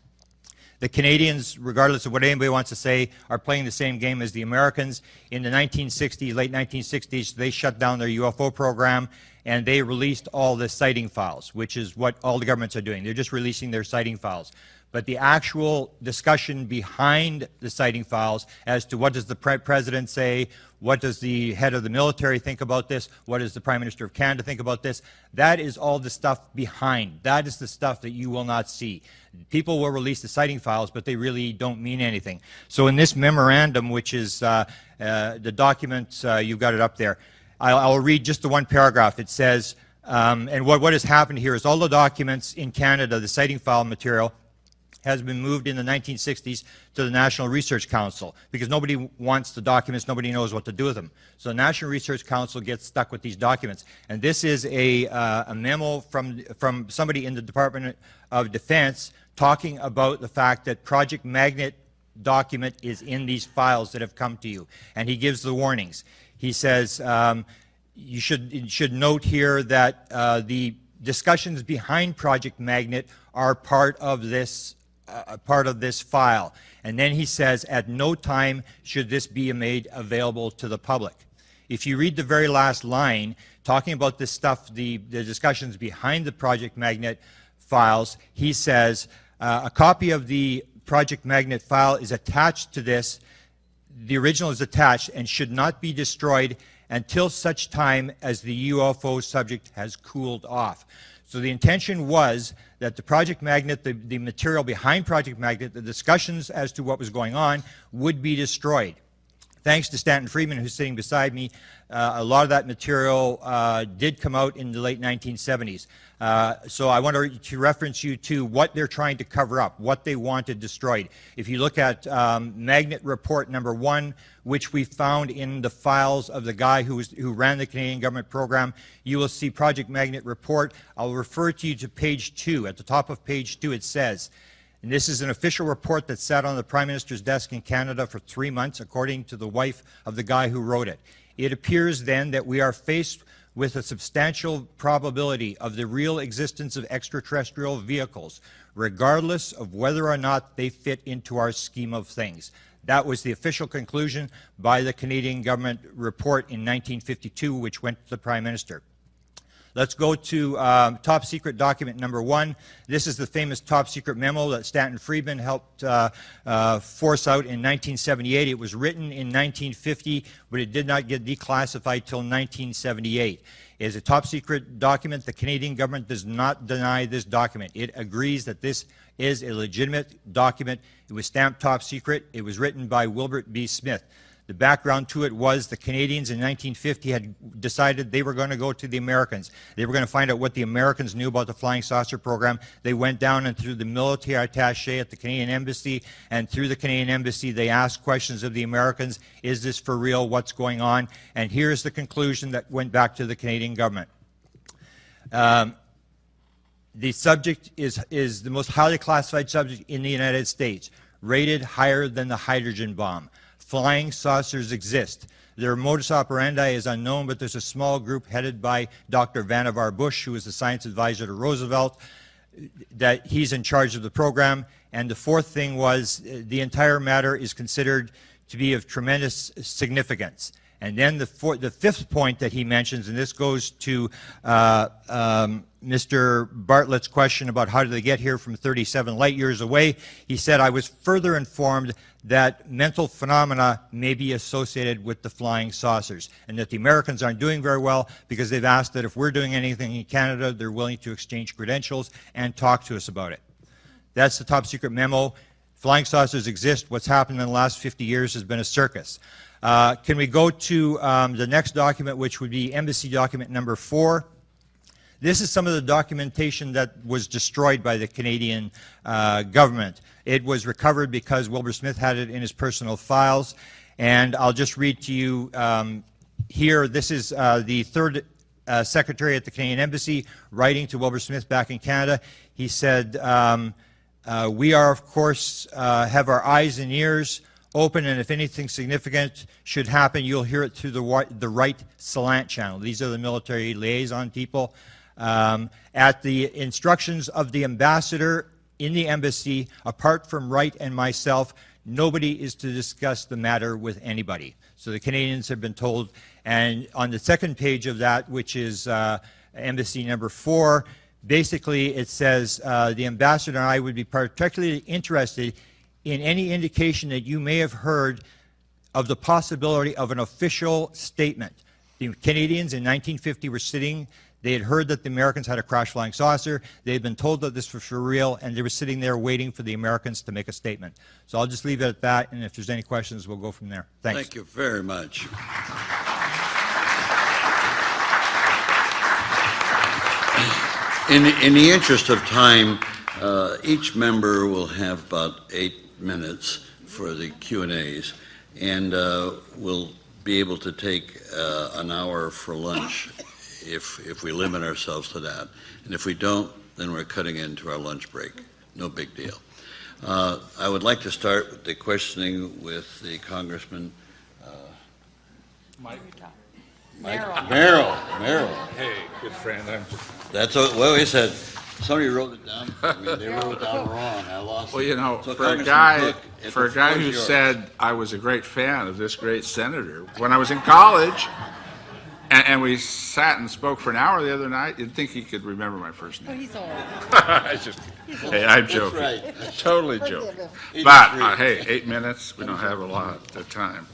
The Canadians, regardless of what anybody wants to say, are playing the same game as the Americans. In the 1960s, late 1960s, they shut down their UFO program, and they released all the sighting files, which is what all the governments are doing. They're just releasing their sighting files. But the actual discussion behind the sighting files as to what does the president say, what does the head of the military think about this, what does the Prime Minister of Canada think about this, that is all the stuff behind. That is the stuff that you will not see. People will release the sighting files, but they really don't mean anything. So in this memorandum, which is the document, you've got it up there, I'll read just the one paragraph. It says, and what has happened here is all the documents in Canada, the sighting file material, has been moved in the 1960s to the National Research Council because nobody wants the documents, nobody knows what to do with them. So the National Research Council gets stuck with these documents. And this is a memo from somebody in the Department of Defense talking about the fact that Project Magnet document is in these files that have come to you. And he gives the warnings. He says, you should note here that the discussions behind Project Magnet are part of this file. And then he says, at no time should this be made available to the public. If you read the very last line, talking about this stuff, the discussions behind the Project Magnet files, he says, a copy of the Project Magnet file is attached to this. The original is attached and should not be destroyed until such time as the UFO subject has cooled off. So the intention was that the Project Magnet, the material behind Project Magnet, the discussions as to what was going on would be destroyed. Thanks to Stanton Friedman, who's sitting beside me, a lot of that material did come out in the late 1970s. So I want to reference you to what they're trying to cover up, what they wanted destroyed. If you look at Magnet Report number 1, which we found in the files of the guy who ran the Canadian government program, you will see Project Magnet Report. I'll refer to you to page 2. At the top of page 2 it says, and this is an official report that sat on the Prime Minister's desk in Canada for 3 months, according to the wife of the guy who wrote it. It appears then that we are faced with a substantial probability of the real existence of extraterrestrial vehicles, regardless of whether or not they fit into our scheme of things. That was the official conclusion by the Canadian government report in 1952, which went to the Prime Minister. Let's go to top secret document number 1. This is the famous top secret memo that Stanton Friedman helped force out in 1978. It was written in 1950, but it did not get declassified till 1978. It is a top secret document. The Canadian government does not deny this document. It agrees that this is a legitimate document. It was stamped top secret. It was written by Wilbert B. Smith. The background to it was the Canadians in 1950 had decided they were going to go to the Americans. They were going to find out what the Americans knew about the flying saucer program. They went down and through the military attaché at the Canadian Embassy, and through the Canadian Embassy they asked questions of the Americans. Is this for real? What's going on? And here's the conclusion that went back to the Canadian government. The subject is the most highly classified subject in the United States, rated higher than the hydrogen bomb. Flying saucers exist. Their modus operandi is unknown, but there's a small group headed by Dr. Vannevar Bush, who was the science advisor to Roosevelt, that he's in charge of the program. And the fourth thing was the entire matter is considered to be of tremendous significance. And then the fifth point that he mentions, and this goes to Mr. Bartlett's question about how did they get here from 37 light years away, he said, I was further informed that mental phenomena may be associated with the flying saucers, and that the Americans aren't doing very well because they've asked that if we're doing anything in Canada, they're willing to exchange credentials and talk to us about it. That's the top secret memo. Flying saucers exist. What's happened in the last 50 years has been a circus. Can we go to the next document, which would be Embassy Document number 4? This is some of the documentation that was destroyed by the Canadian government. It was recovered because Wilbur Smith had it in his personal files. And I'll just read to you here. This is the third secretary at the Canadian Embassy writing to Wilbur Smith back in Canada. He said, we are, of course, have our eyes and ears open, and if anything significant should happen, you'll hear it through the right slant channel. These are the military liaison people. At the instructions of the ambassador in the embassy, apart from Wright and myself, nobody is to discuss the matter with anybody. So the Canadians have been told, and on the second page of that, which is Embassy number 4, basically it says, the ambassador and I would be particularly interested in any indication that you may have heard of the possibility of an official statement. The Canadians in 1950 were sitting, they had heard that the Americans had a crash flying saucer, they had been told that this was for real, and they were sitting there waiting for the Americans to make a statement. So I'll just leave it at that, and if there's any questions, we'll go from there. Thanks. Thank you very much. In the interest of time, each member will have about 8 minutes for the Q&As, and we'll be able to take an hour for lunch if we limit ourselves to that. And if we don't, then we're cutting into our lunch break. No big deal. I would like to start with the questioning with the Congressman Merrill. Hey, good friend. That's well, he said. Somebody wrote it down. I mean, they wrote it down wrong. I lost it. Well, you know, So for a Congressman guy Cook, the floor who is yours. said I was a great fan of this great senator, when I was in college, and we sat and spoke for an hour the other night, you'd think he could remember my first name. He's old. It's just, hey, I'm joking. right. Totally joking. He But disagreed. hey, 8 minutes. We don't have a lot of time.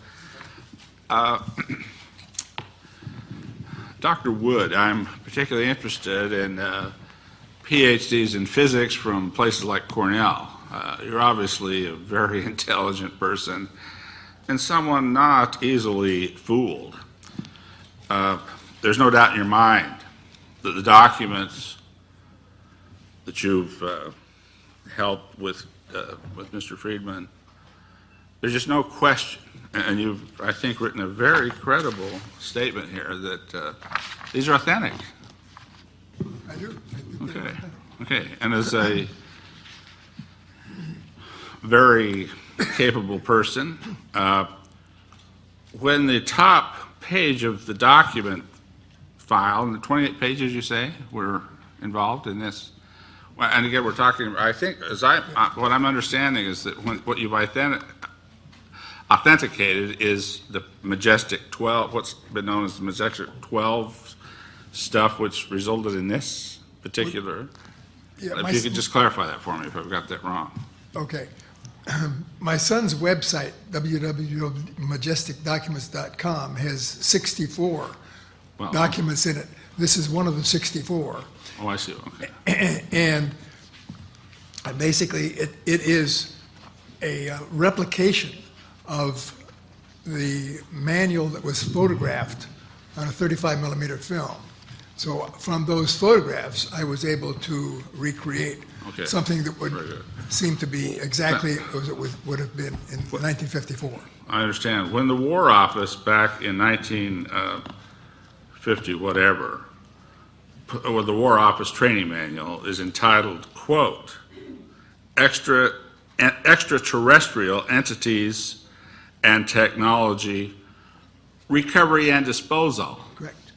Dr. Wood, I'm particularly interested in PhDs in physics from places like Cornell. You're obviously a very intelligent person and someone not easily fooled. There's no doubt in your mind that the documents that you've helped with Mr. Friedman, there's just no question, and you've, I think, written a very credible statement here that these are authentic. I do. Okay, okay. And as a very capable person, when the top page of the document file, and the 28 pages you say were involved in this, well, and again, we're talking, I think, what I'm understanding is that what you've authenticated is the Majestic 12, what's been known as the Majestic 12 stuff, which resulted in this particular. Yeah, If you could just clarify that for me if I've got that wrong. Okay. My son's website, www.majesticdocuments.com, has 64 Well, documents in it. This is one of the 64. Oh, I see, okay. And basically, it is a replication of the manual that was photographed on a 35 millimeter film. So from those photographs, I was able to recreate Okay. something that would Very good. seem to be exactly as it would have been in 1954. I understand. When the War Office back in 1950, whatever, or the War Office training manual is entitled, quote, extraterrestrial entities and technology recovery and disposal. Correct,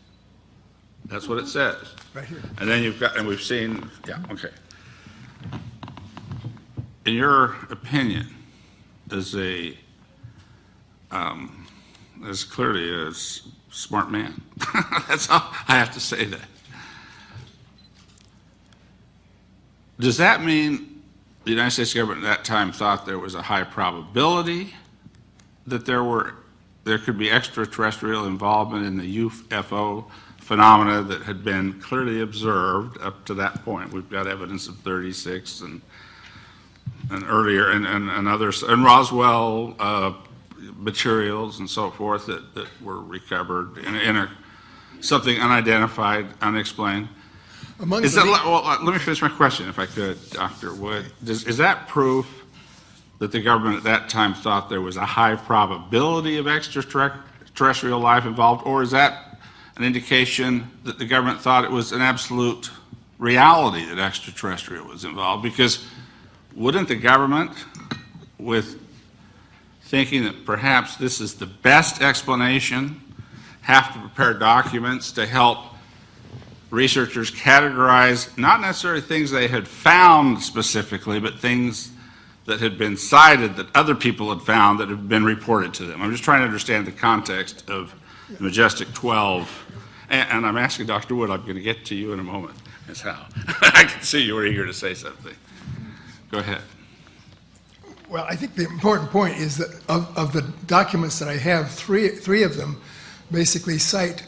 That's what it says. right here. And then you've got, and we've seen, yeah, okay. In your opinion, as clearly a smart man, that's all I have to say that. Does that mean the United States government at that time thought there was a high probability that there could be extraterrestrial involvement in the UFO phenomena that had been clearly observed up to that point? We've got evidence of 36 and earlier and others, and Roswell materials and so forth that were recovered in something unidentified, unexplained. Among Is the that, well, let me finish my question, if I could, Dr. Wood. Is that proof that the government at that time thought there was a high probability of extraterrestrial life involved, or is that an indication that the government thought it was an absolute reality that extraterrestrial was involved? Because wouldn't the government, with thinking that perhaps this is the best explanation, have to prepare documents to help researchers categorize not necessarily things they had found specifically, but things that had been cited that other people had found that had been reported to them? I'm just trying to understand the context of Majestic 12. And I'm asking Dr. Wood, I'm going to get to you in a moment, Ms. Howe. I can see you were eager to say something. Go ahead. Well, I think the important point is that of the documents that I have, three of them basically cite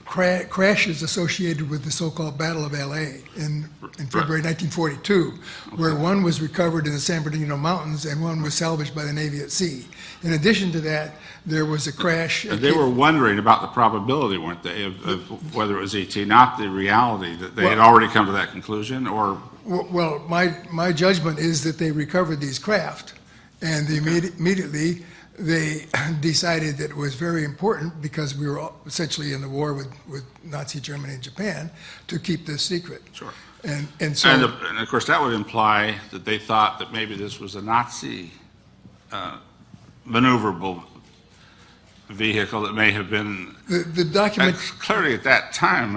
crashes associated with the so-called Battle of L.A. in February 1942, where one was recovered in the San Bernardino Mountains and one was salvaged by the Navy at sea. In addition to that, there was a crash. They were wondering about the probability, weren't they, of whether it was ET, not the reality that they had already come to that conclusion, or? Well, my judgment is that they recovered these craft, and immediately they decided that it was very important, because we were essentially in the war with Nazi Germany and Japan, to keep this secret. Sure. And And of course, that would imply that they thought that maybe this was a Nazi maneuverable vehicle that may have been. the document. Clearly, at that time,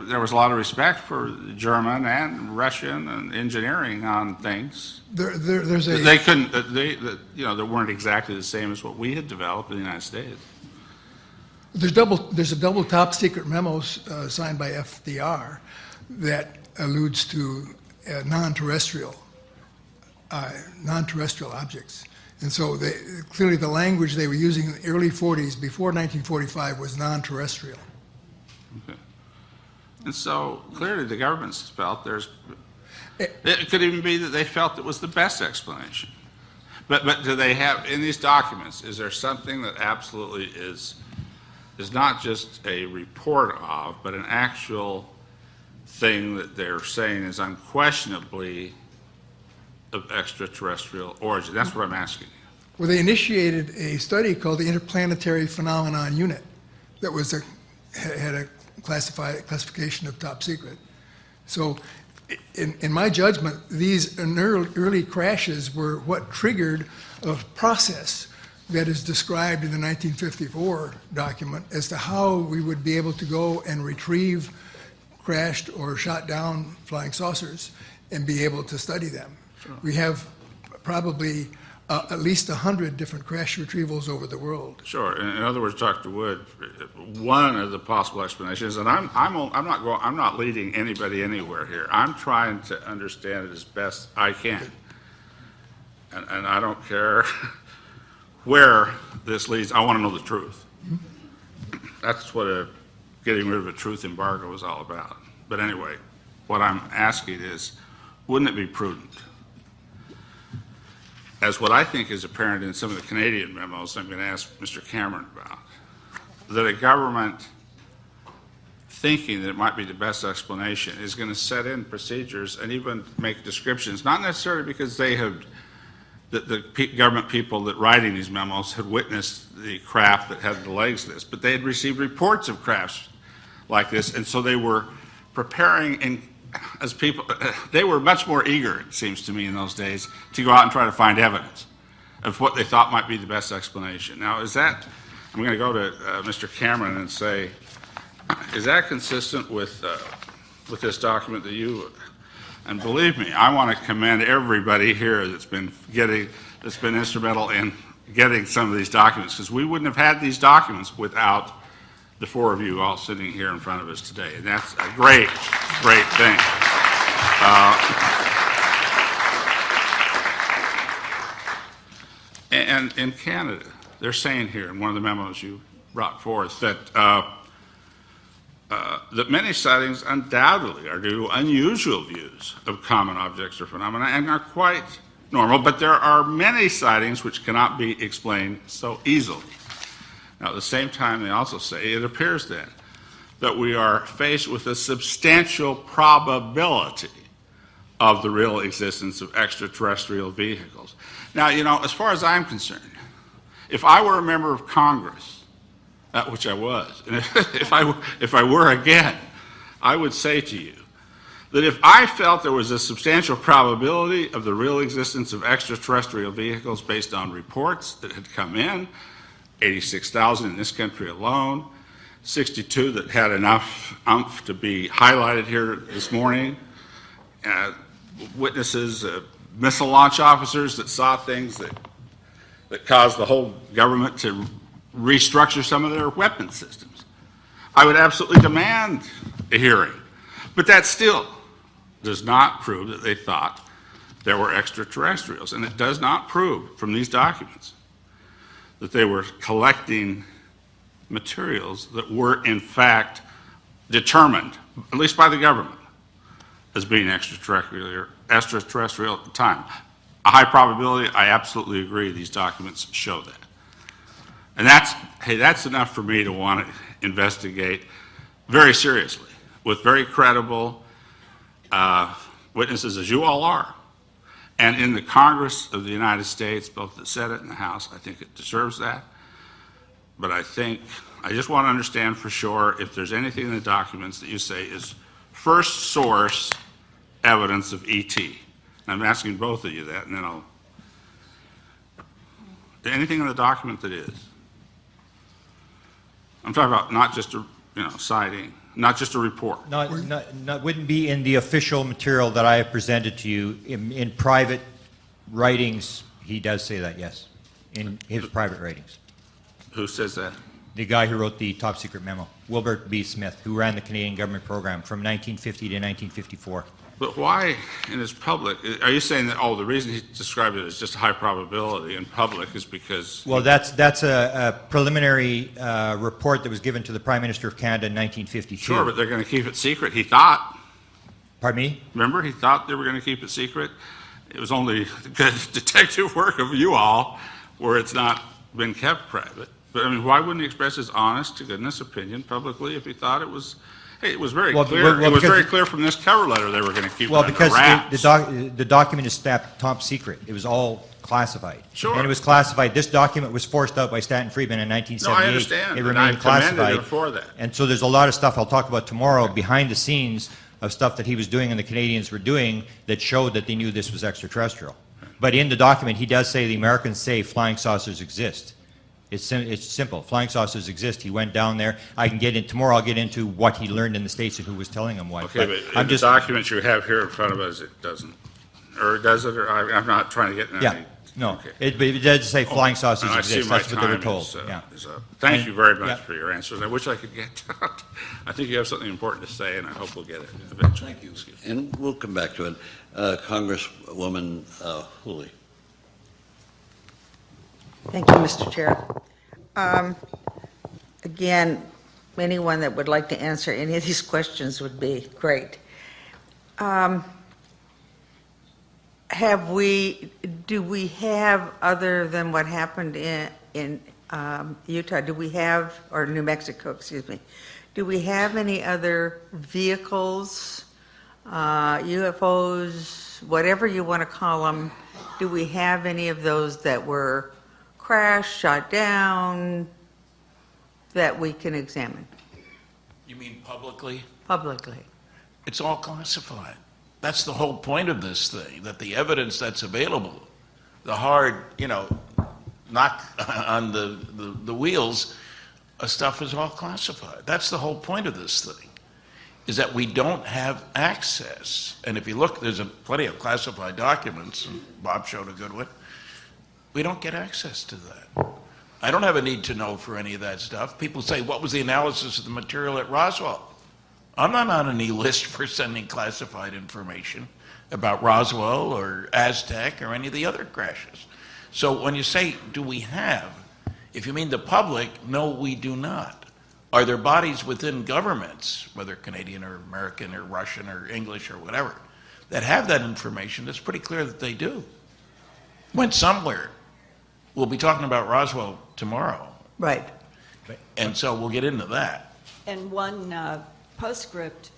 there was a lot of respect for German and Russian and engineering on things. There's a. They couldn't. They weren't exactly the same as what we had developed in the United States. There's a double top secret memo signed by FDR that alludes to non-terrestrial objects. And so clearly the language they were using in the early 40s, before 1945, was non-terrestrial. Okay. And so clearly the governments felt it could even be that they felt it was the best explanation. But do they have, in these documents, is there something that absolutely is not just a report of, but an actual thing that they're saying is unquestionably of extraterrestrial origin? That's what I'm asking you. Well, they initiated a study called the Interplanetary Phenomenon Unit that had a classification of top secret. So in my judgment, these early crashes were what triggered a process that is described in the 1954 document as to how we would be able to go and retrieve crashed or shot down flying saucers and be able to study them. Sure. We have probably at least 100 different crash retrievals over the world. Sure. In other words, Dr. Wood, one of the possible explanations, and I'm not leading anybody anywhere here. I'm trying to understand it as best I can, and I don't care where this leads. I want to know the truth. That's what getting rid of a truth embargo is all about. But anyway, what I'm asking is, wouldn't it be prudent as what I think is apparent in some of the Canadian memos I'm going to ask Mr. Cameron about, that a government thinking that it might be the best explanation is going to set in procedures and even make descriptions, not necessarily because they have, the government people that writing these memos had witnessed the craft that had the legs of this, but they had received reports of crafts like this, and so they were preparing, and as people, they were much more eager, it seems to me in those days, to go out and try to find evidence of what they thought might be the best explanation. Now, is that, I'm going to go to Mr. Cameron and say, is that consistent with this document that you, and believe me, I want to commend everybody here that's been instrumental in getting some of these documents, because we wouldn't have had these documents without the four of you all sitting here in front of us today. And that's a great, great thing. And in Canada, they're saying here in one of the memos you brought forth that that many sightings undoubtedly are due to unusual views of common objects or phenomena and are quite normal, but there are many sightings which cannot be explained so easily. Now, at the same time, they also say it appears then that we are faced with a substantial probability of the real existence of extraterrestrial vehicles. Now, you know, as far as I'm concerned, if I were a member of Congress, which I was, and if I were again, I would say to you that if I felt there was a substantial probability of the real existence of extraterrestrial vehicles based on reports that had come in, 86,000 in this country alone, 62 that had enough oomph to be highlighted here this morning, witnesses, missile launch officers that saw things that caused the whole government to restructure some of their weapon systems. I would absolutely demand a hearing. But that still does not prove that they thought there were extraterrestrials. And it does not prove from these documents that they were collecting materials that were in fact determined, at least by the government, as being extraterrestrial at the time. A high probability, I absolutely agree, these documents show that. And that's enough for me to want to investigate very seriously with very credible witnesses, as you all are. And in the Congress of the United States, both the Senate and the House, I think it deserves that. But I just want to understand for sure if there's anything in the documents that you say is first source evidence of ET. And I'm asking both of you that, and then I'll... Anything in the document that is? I'm talking about not just a sighting, not just a report. Wouldn't be in the official material that I have presented to you. In private writings, he does say that, yes, in his private writings. Who says that? The guy who wrote the top secret memo, Wilbur B. Smith, who ran the Canadian government program from 1950 to 1954. But why in his public, are you saying that, the reason he described it as just a high probability in public is because... Well, that's a preliminary report that was given to the Prime Minister of Canada in 1952. Sure, but they're going to keep it secret, he thought. Pardon me? Remember, he thought they were going to keep it secret? It was only good detective work of you all where it's not been kept private. But, I mean, why wouldn't he express his honest to goodness opinion publicly if he thought it was... Hey, it was very clear. It was very clear from this cover letter they were going to keep it under wraps. The document is stamped top secret. It was all classified. Sure. And it was classified. This document was forced out by Stanton Friedman in 1978. No, I understand. It remained classified. Him for that. And so there's a lot of stuff I'll talk about tomorrow behind the scenes of stuff that he was doing and the Canadians were doing that showed that they knew this was extraterrestrial. But in the document, he does say the Americans say flying saucers exist. It's simple. Flying saucers exist. He went down there. Tomorrow I'll get into what he learned in the States and who was telling him what. Okay, but in the documents you have here in front of us, it doesn't. Or does it? Or I'm not trying to get into any... No. Okay. It does say flying saucers exist. That's what they were told. Thank you very much for your answers. I wish I could get to it. I think you have something important to say, and I hope we'll get it eventually. Thank you. And we'll come back to it. Congresswoman Hooley. Thank you, Mr. Chair. Again, anyone that would like to answer any of these questions would be great. do we have, other than what happened in Utah, do we have, or New Mexico, excuse me, do we have any other vehicles, UFOs, whatever you want to call them, do we have any of those that were crashed, shot down, that we can examine You mean publicly? publicly? It's all classified. That's the whole point of this thing, that the evidence that's available, the hard, knock on the wheels, stuff is all classified. That's the whole point of this thing, is that we don't have access. And if you look, there's plenty of classified documents, and Bob showed a good one. We don't get access to that. I don't have a need to know for any of that stuff. People say, what was the analysis of the material at Roswell? I'm not on any list for sending classified information about Roswell or Aztec or any of the other crashes. So when you say, do we have, if you mean the public, no, we do not. Are there bodies within governments, whether Canadian or American or Russian or English or whatever, that have that information? It's pretty clear that they do. Went somewhere. We'll be talking about Roswell tomorrow. Right. And so we'll get into that. And one postscript,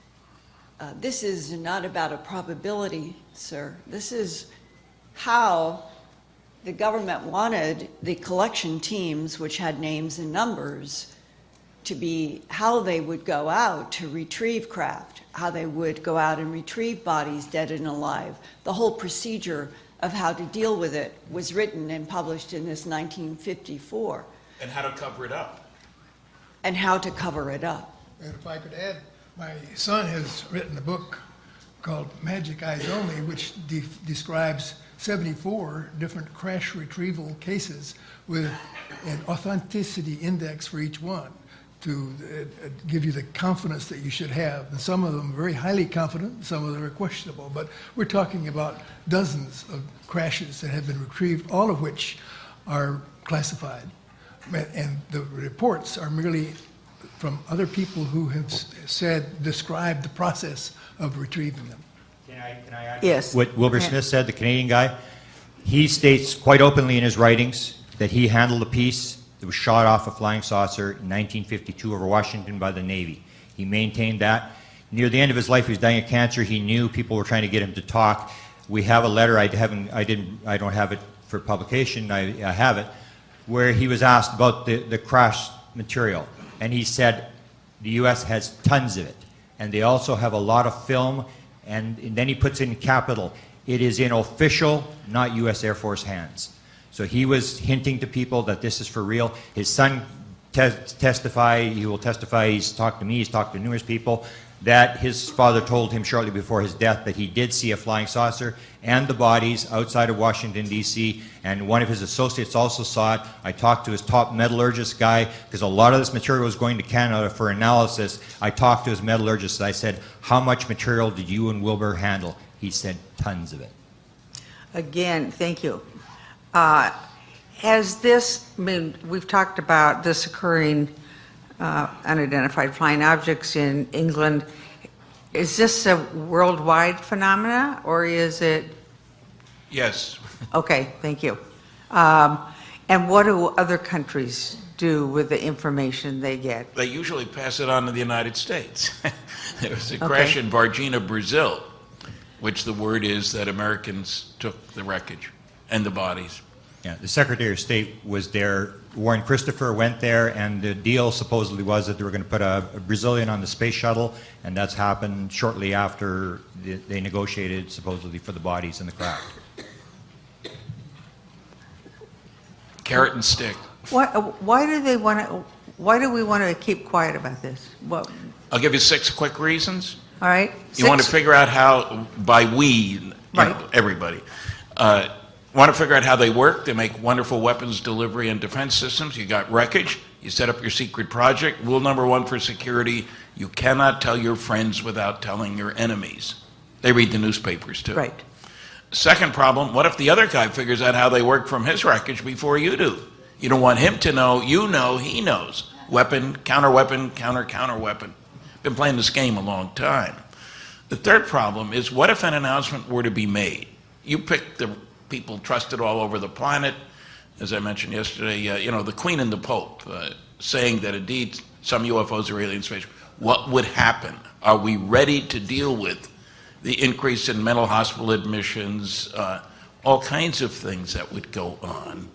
this is not about a probability, sir. This is how the government wanted the collection teams, which had names and numbers, to be how they would go out to retrieve craft, how they would go out and retrieve bodies dead and alive. The whole procedure of how to deal with it was written and published in this 1954. And how to cover it up. And how to cover it up. And if I could add, my son has written a book called Magic Eyes Only, which describes 74 different crash retrieval cases with an authenticity index for each one to give you the confidence that you should have. And some of them are very highly confident, some of them are questionable, but we're talking about dozens of crashes that have been retrieved, all of which are classified. And the reports are merely from other people who have described the process of retrieving them. Can I add? Yes. What Wilbur Smith said, the Canadian guy, he states quite openly in his writings that he handled a piece that was shot off a flying saucer in 1952 over Washington by the Navy. He maintained that. Near the end of his life, he was dying of cancer. He knew people were trying to get him to talk. We have a letter, I don't have it for publication, I have it, where he was asked about the crash material. And he said, the U.S. has tons of it. And they also have a lot of film. And then he puts in capital, it is in official, not U.S. Air Force hands. So he was hinting to people that this is for real. His son he will testify, he's talked to me, he's talked to numerous people, that his father told him shortly before his death that he did see a flying saucer and the bodies outside of Washington, D.C., and one of his associates also saw it. I talked to his top metallurgist guy, because a lot of this material was going to Canada for analysis. I talked to his metallurgist, and I said, how much material did you and Wilbur handle? He said, tons of it. Again, thank you. Has this, we've talked about this occurring, unidentified flying objects in England. Is this a worldwide phenomena, or is it? Yes. Okay, thank you. And what do other countries do with the information they get? They usually pass it on to the United States. There was a crash in Varginha, Brazil, which the word is that Americans took the wreckage and the bodies. Yeah, the Secretary of State was there. Warren Christopher went there, and the deal supposedly was that they were going to put a Brazilian on the space shuttle, and that's happened shortly after they negotiated supposedly for the bodies in the craft. Carrot and stick. Why do they want to? Why do we want to keep quiet about this? What? I'll give you 6 quick reasons. All right. You want to figure out how, by we, Right. Everybody, want to figure out how they work. They make wonderful weapons delivery and defense systems. You got wreckage. You set up your secret project. Rule number 1 for security, you cannot tell your friends without telling your enemies. They read the newspapers too. Right. Second problem, what if the other guy figures out how they work from his wreckage before you do? You don't want him to know, you know, he knows. Weapon, counter-weapon, counter-counter-weapon. Been playing this game a long time. The third problem is, what if an announcement were to be made? you pick the people trusted all over the planet, as I mentioned yesterday, the Queen and the Pope saying that indeed some UFOs are alien space. What would happen? Are we ready to deal with the increase in mental hospital admissions, all kinds of things that would go on?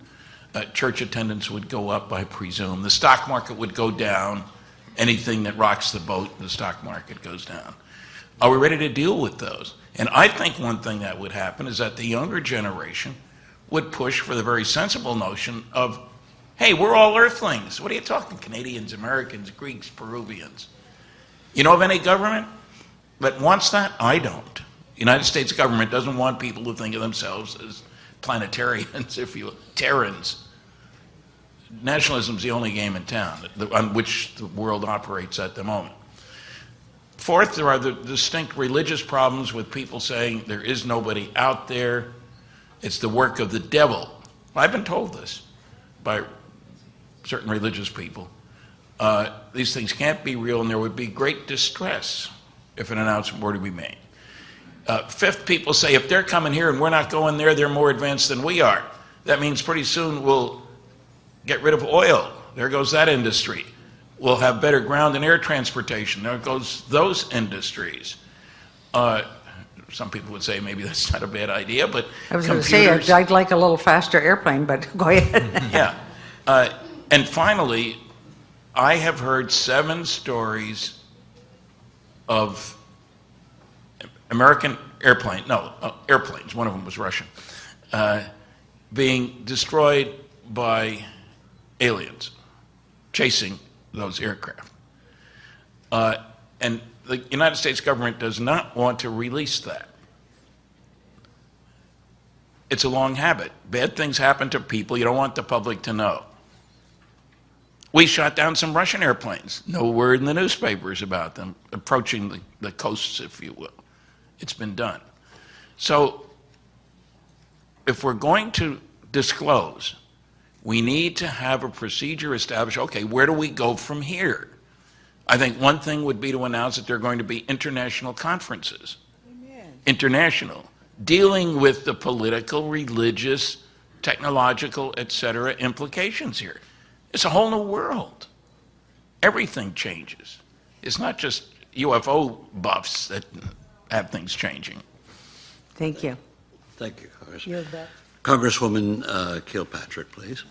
Church attendance would go up, I presume. The stock market would go down. Anything that rocks the boat, the stock market goes down. Are we ready to deal with those? And I think one thing that would happen is that the younger generation would push for the very sensible notion of, hey, we're all earthlings. What are you talking? Canadians, Americans, Greeks, Peruvians. You know of any government that wants that? I don't. The United States government doesn't want people to think of themselves as planetarians, if you will, Terrans. Nationalism is the only game in town on which the world operates at the moment. Fourth, there are the distinct religious problems with people saying there is nobody out there. It's the work of the devil. I've been told this by certain religious people. These things can't be real, and there would be great distress if an announcement were to be made. Fifth, people say if they're coming here and we're not going there, they're more advanced than we are. That means pretty soon we'll get rid of oil. There goes that industry. We'll have better ground and air transportation. There goes those industries. Some people would say maybe that's not a bad idea, but I was going to say, I'd like a little faster airplane, but go ahead. Yeah. And finally, I have heard 7 stories of American airplanes, one of them was Russian, being destroyed by aliens chasing those aircraft. And the United States government does not want to release that. It's a long habit. Bad things happen to people. You don't want the public to know. We shot down some Russian airplanes. No word in the newspapers about them approaching the coasts, if you will. It's been done. So if we're going to disclose, we need to have a procedure established. Okay, where do we go from here? I think one thing would be to announce that there are going to be international conferences. Amen. International, dealing with the political, religious, technological, etc. implications here. It's a whole new world. Everything changes. It's not just UFO buffs that have things changing. Thank you. Thank you, Congress. You're back. Congresswoman Kilpatrick, please.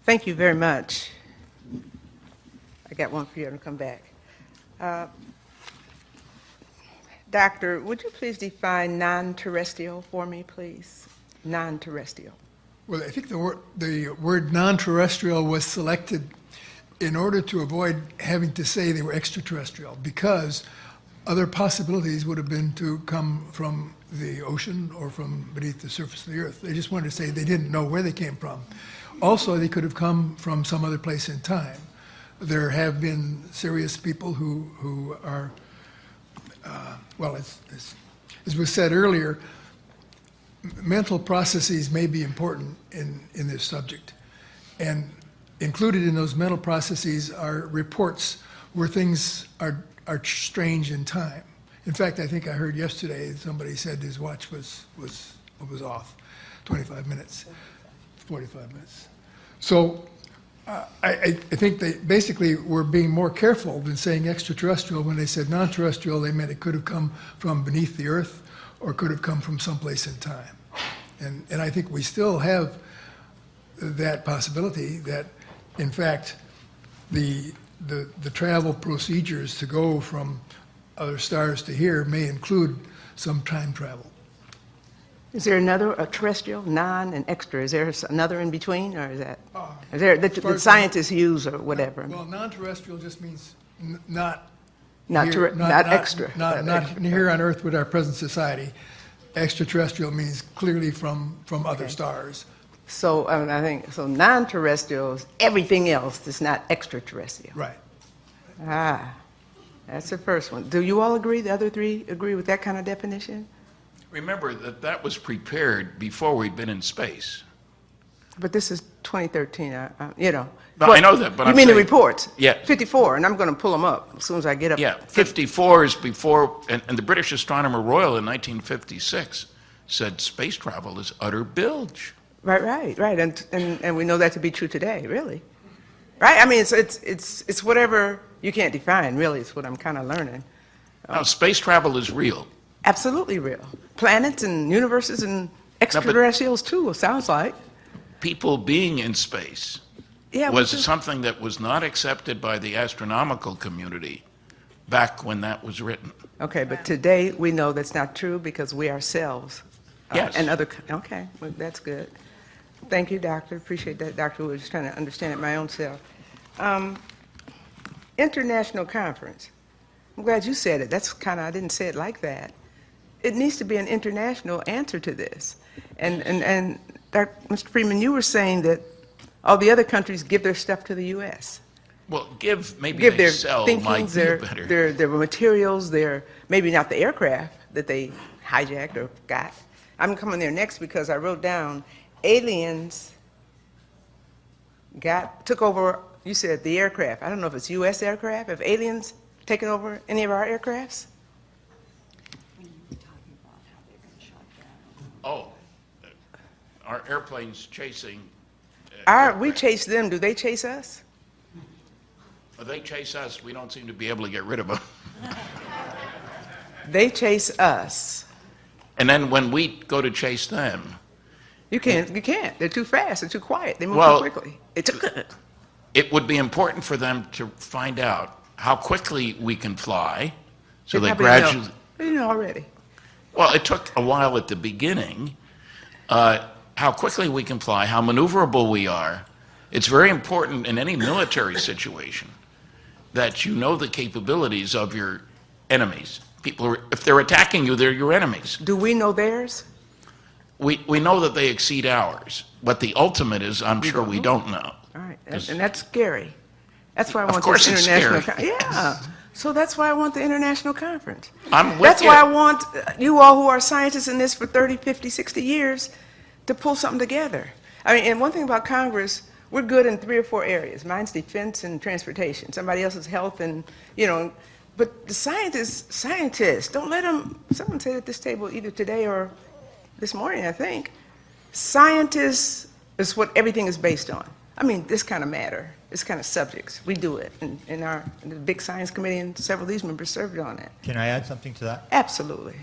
Thank you very much. I got one for you to come back. Doctor, would you please define non-terrestrial for me, please? Non-terrestrial. Well, I think the word non-terrestrial was selected in order to avoid having to say they were extraterrestrial, because other possibilities would have been to come from the ocean or from beneath the surface of the earth. They just wanted to say they didn't know where they came from. Also, they could have come from some other place in time. There have been serious people who are, well, as was said earlier, mental processes may be important in this subject. And included in those mental processes are reports where things are strange in time. In fact, I think I heard yesterday somebody said his watch was off 25 minutes, 45 minutes. So I think they basically were being more careful than saying extraterrestrial. When they said non-terrestrial, they meant it could have come from beneath the earth or could have come from someplace in time. And I think we still have that possibility that, in fact, the travel procedures to go from other stars to here may include some time travel. Is there another, a terrestrial, non and extra? Is there another in between, or is there that scientists use or whatever? Well, non-terrestrial just means not extra. Not here on Earth with our present society. Extraterrestrial means clearly from other stars. So I think so. Non-terrestrial is everything else that's not extraterrestrial. Right. Ah, that's the first one. Do you all agree? The other three agree with that kind of definition? Remember that was prepared before we'd been in space. But this is 2013, you know. No, I know that, but you I'm mean the saying- reports? Yeah. 54, and I'm going to pull them up as soon as I get up. Yeah, 54 is before, and the British Astronomer Royal in 1956 said space travel is utter bilge. Right, and we know that to be true today, really. Right? I mean, it's whatever you can't define, really, is what I'm kind of learning. Now, space travel is real. Absolutely real. Planets and universes and extraterrestrials, too, it sounds like. People being in space Yeah, was something that was not accepted by the astronomical community back when that was written. Okay, but today we know that's not true because we ourselves Yes. and other, okay, well, that's good. Thank you, Doctor. Appreciate that, Doctor. We're just trying to understand it my own self. International conference. I'm glad you said it. That's kind of, I didn't say it like that. It needs to be an international answer to this. And Dr. Mr. Freeman, you were saying that all the other countries give their stuff to the U.S. Well, maybe Give they their sell thinkings, might be better. their materials, their, maybe not the aircraft that they hijacked or got. I'm coming there next because I wrote down aliens took over, you said the aircraft. I don't know if it's U.S. aircraft, if aliens taken over any of our aircrafts? Oh, our airplanes chasing. We chase them, do they chase us? If they chase us, we don't seem to be able to get rid of them. They chase us. And then when we go to chase them, You can't. They're too fast, they're too quiet, they move Well, too quickly. it would be important for them to find out how quickly we can fly, so they probably gradually. know. They know already. Well, it took a while at the beginning. How quickly we can fly, how maneuverable we are. It's very important in any military situation that you know the capabilities of your enemies. If they're attacking you, they're your enemies. Do we know theirs? We know that they exceed ours. What the ultimate is, I'm sure we don't know. All right, Yes. and that's scary. That's why I Of want course this it's international. scary. Yeah, so that's why I want the international conference. I'm with That's you. why I want you all who are scientists in this for 30, 50, 60 years to pull something together. I mean, and one thing about Congress, we're good in 3 or 4 areas. Mine's defense and transportation. Somebody else's health and, you know, but the scientists, don't let them, someone said at this table either today or this morning, I think, scientists is what everything is based on. I mean, this kind of matter, this kind of subjects, we do it. In the big science committee, and several of these members served on it. Can I add something to that? Absolutely.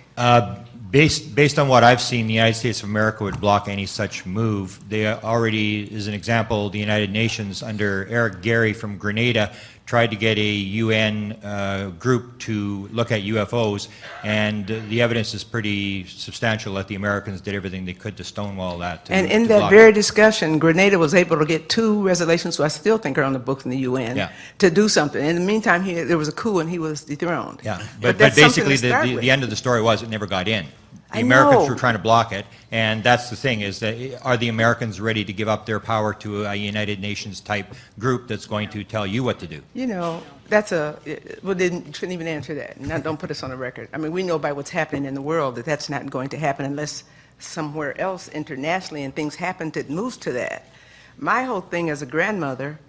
Based on what I've seen, the United States of America would block any such move. They already, as an example, the United Nations under Eric Gary from Grenada tried to get a UN group to look at UFOs, and the evidence is pretty substantial that the Americans did everything they could to stonewall that. And in to that block very it. discussion, Grenada was able to get 2 resolutions, who I still think are on the books in the UN, Yeah. to do something. In the meantime, there was a coup and he was dethroned. Yeah, but that's something basically to start with. the end of the story was it never got in. The I Americans know. were trying to block it, and that's the thing, is that are the Americans ready to give up their power to a United Nations type group that's going to tell you what to do? You know, well, then you shouldn't even answer that. Now, don't put us on the record. I mean, we know by what's happening in the world that that's not going to happen unless somewhere else internationally and things happen that moves to that. My whole thing as a grandmother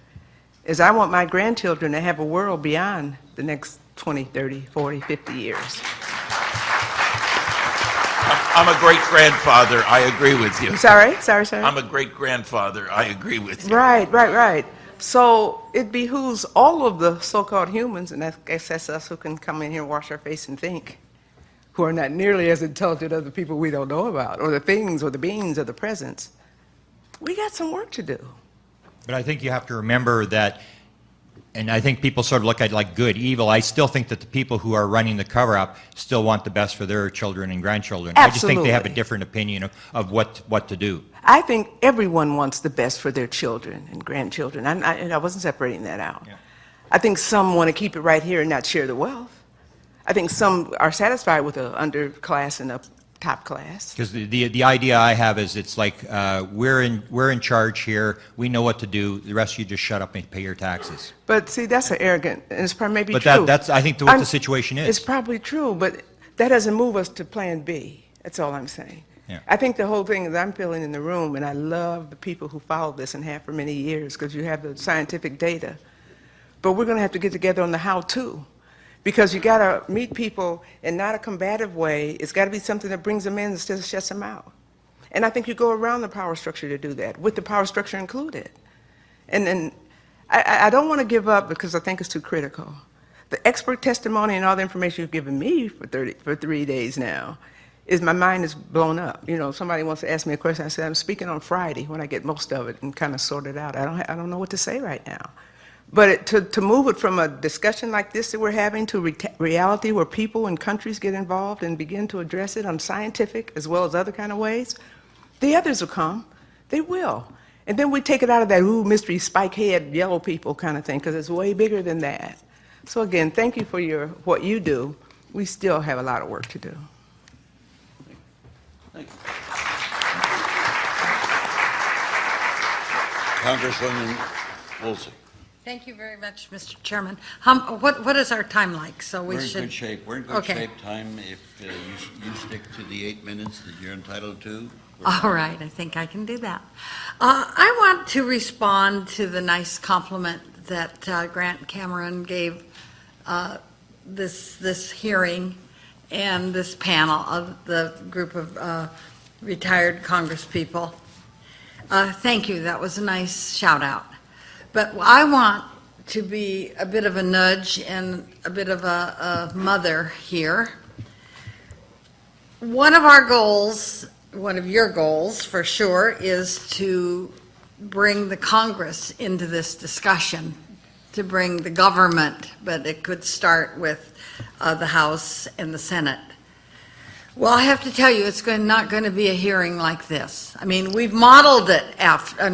is I want my grandchildren to have a world beyond the next 20, 30, 40, 50 years. I'm a great-grandfather. I agree with you. Sorry? I'm a great-grandfather. I agree with you. Right. So it behooves all of the so-called humans, and I guess that's us who can come in here and wash our face and think, who are not nearly as intelligent as the people we don't know about, or the things, or the beings, or the presence. We got some work to do. But I think you have to remember that, and I think people sort of look at it like good, evil. I still think that the people who are running the cover-up still want the best for their children and grandchildren. I just think they have a Absolutely. different opinion of what to do. I think everyone wants the best for their children and grandchildren. I wasn't separating that out. Yeah. I think some want to keep it right here and not share the wealth. I think some are satisfied with an underclass and a top class. Because the idea I have is it's like we're in charge here. We know what to do. The rest of you just shut up and pay your taxes. But see, that's an arrogant, and it's probably maybe But true. that's I think what I'm- the situation It's is. probably true, but that doesn't move us to plan B. That's all I'm saying. Yeah. I think the whole thing is I'm feeling in the room, and I love the people who follow this and have for many years because you have the scientific data. But we're going to have to get together on the how-to, because you got to meet people in not a combative way. It's got to be something that brings them in instead of shuts them out. And I think you go around the power structure to do that, with the power structure included. And I don't want to give up because I think it's too critical. The expert testimony and all the information you've given me for 3 days now is my mind is blown up. You know, somebody wants to ask me a question. I said, I'm speaking on Friday when I get most of it and kind of sort it out. I don't know what to say right now. But to move it from a discussion like this that we're having to reality where people and countries get involved and begin to address it on scientific as well as other kind of ways, the others will come. They will. And then we take it out of that, ooh, mystery, spike head, yellow people kind of thing, because it's way bigger than that. So again, thank you for what you do. We still have a lot of work to do. Thank you. Congresswoman Woolsey. Thank you very much, Mr. Chairman. What is our time like? So We're in good shape. We're in good Okay. shape. Time, if you stick to the 8 minutes that you're entitled to. All right, I think I can do that. I want to respond to the nice compliment that Grant Cameron gave this hearing and this panel of the group of retired congresspeople. Thank you. That was a nice shout out. But I want to be a bit of a nudge and a bit of a mother here. One of our goals, one of your goals for sure, is to bring the Congress into this discussion, to bring the government, but it could start with the House and the Senate. Well, I have to tell you, it's not going to be a hearing like this. I mean, we've modeled it after,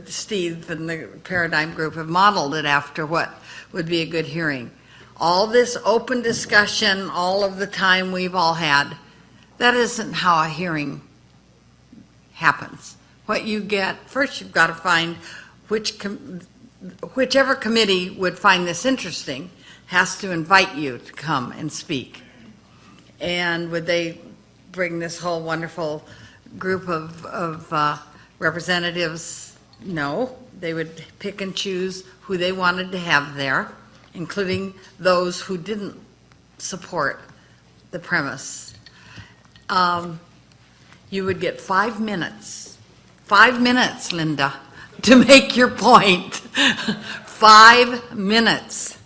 Steve and the Paradigm Group have modeled it after what would be a good hearing. All this open discussion, all of the time we've all had, that isn't how a hearing happens. What you get, first you've got to find whichever committee would find this interesting has to invite you to come and speak. And would they bring this whole wonderful group of representatives? No, they would pick and choose who they wanted to have there, including those who didn't support the premise. You would get 5 minutes. 5 minutes, Linda, to make your point. 5 minutes.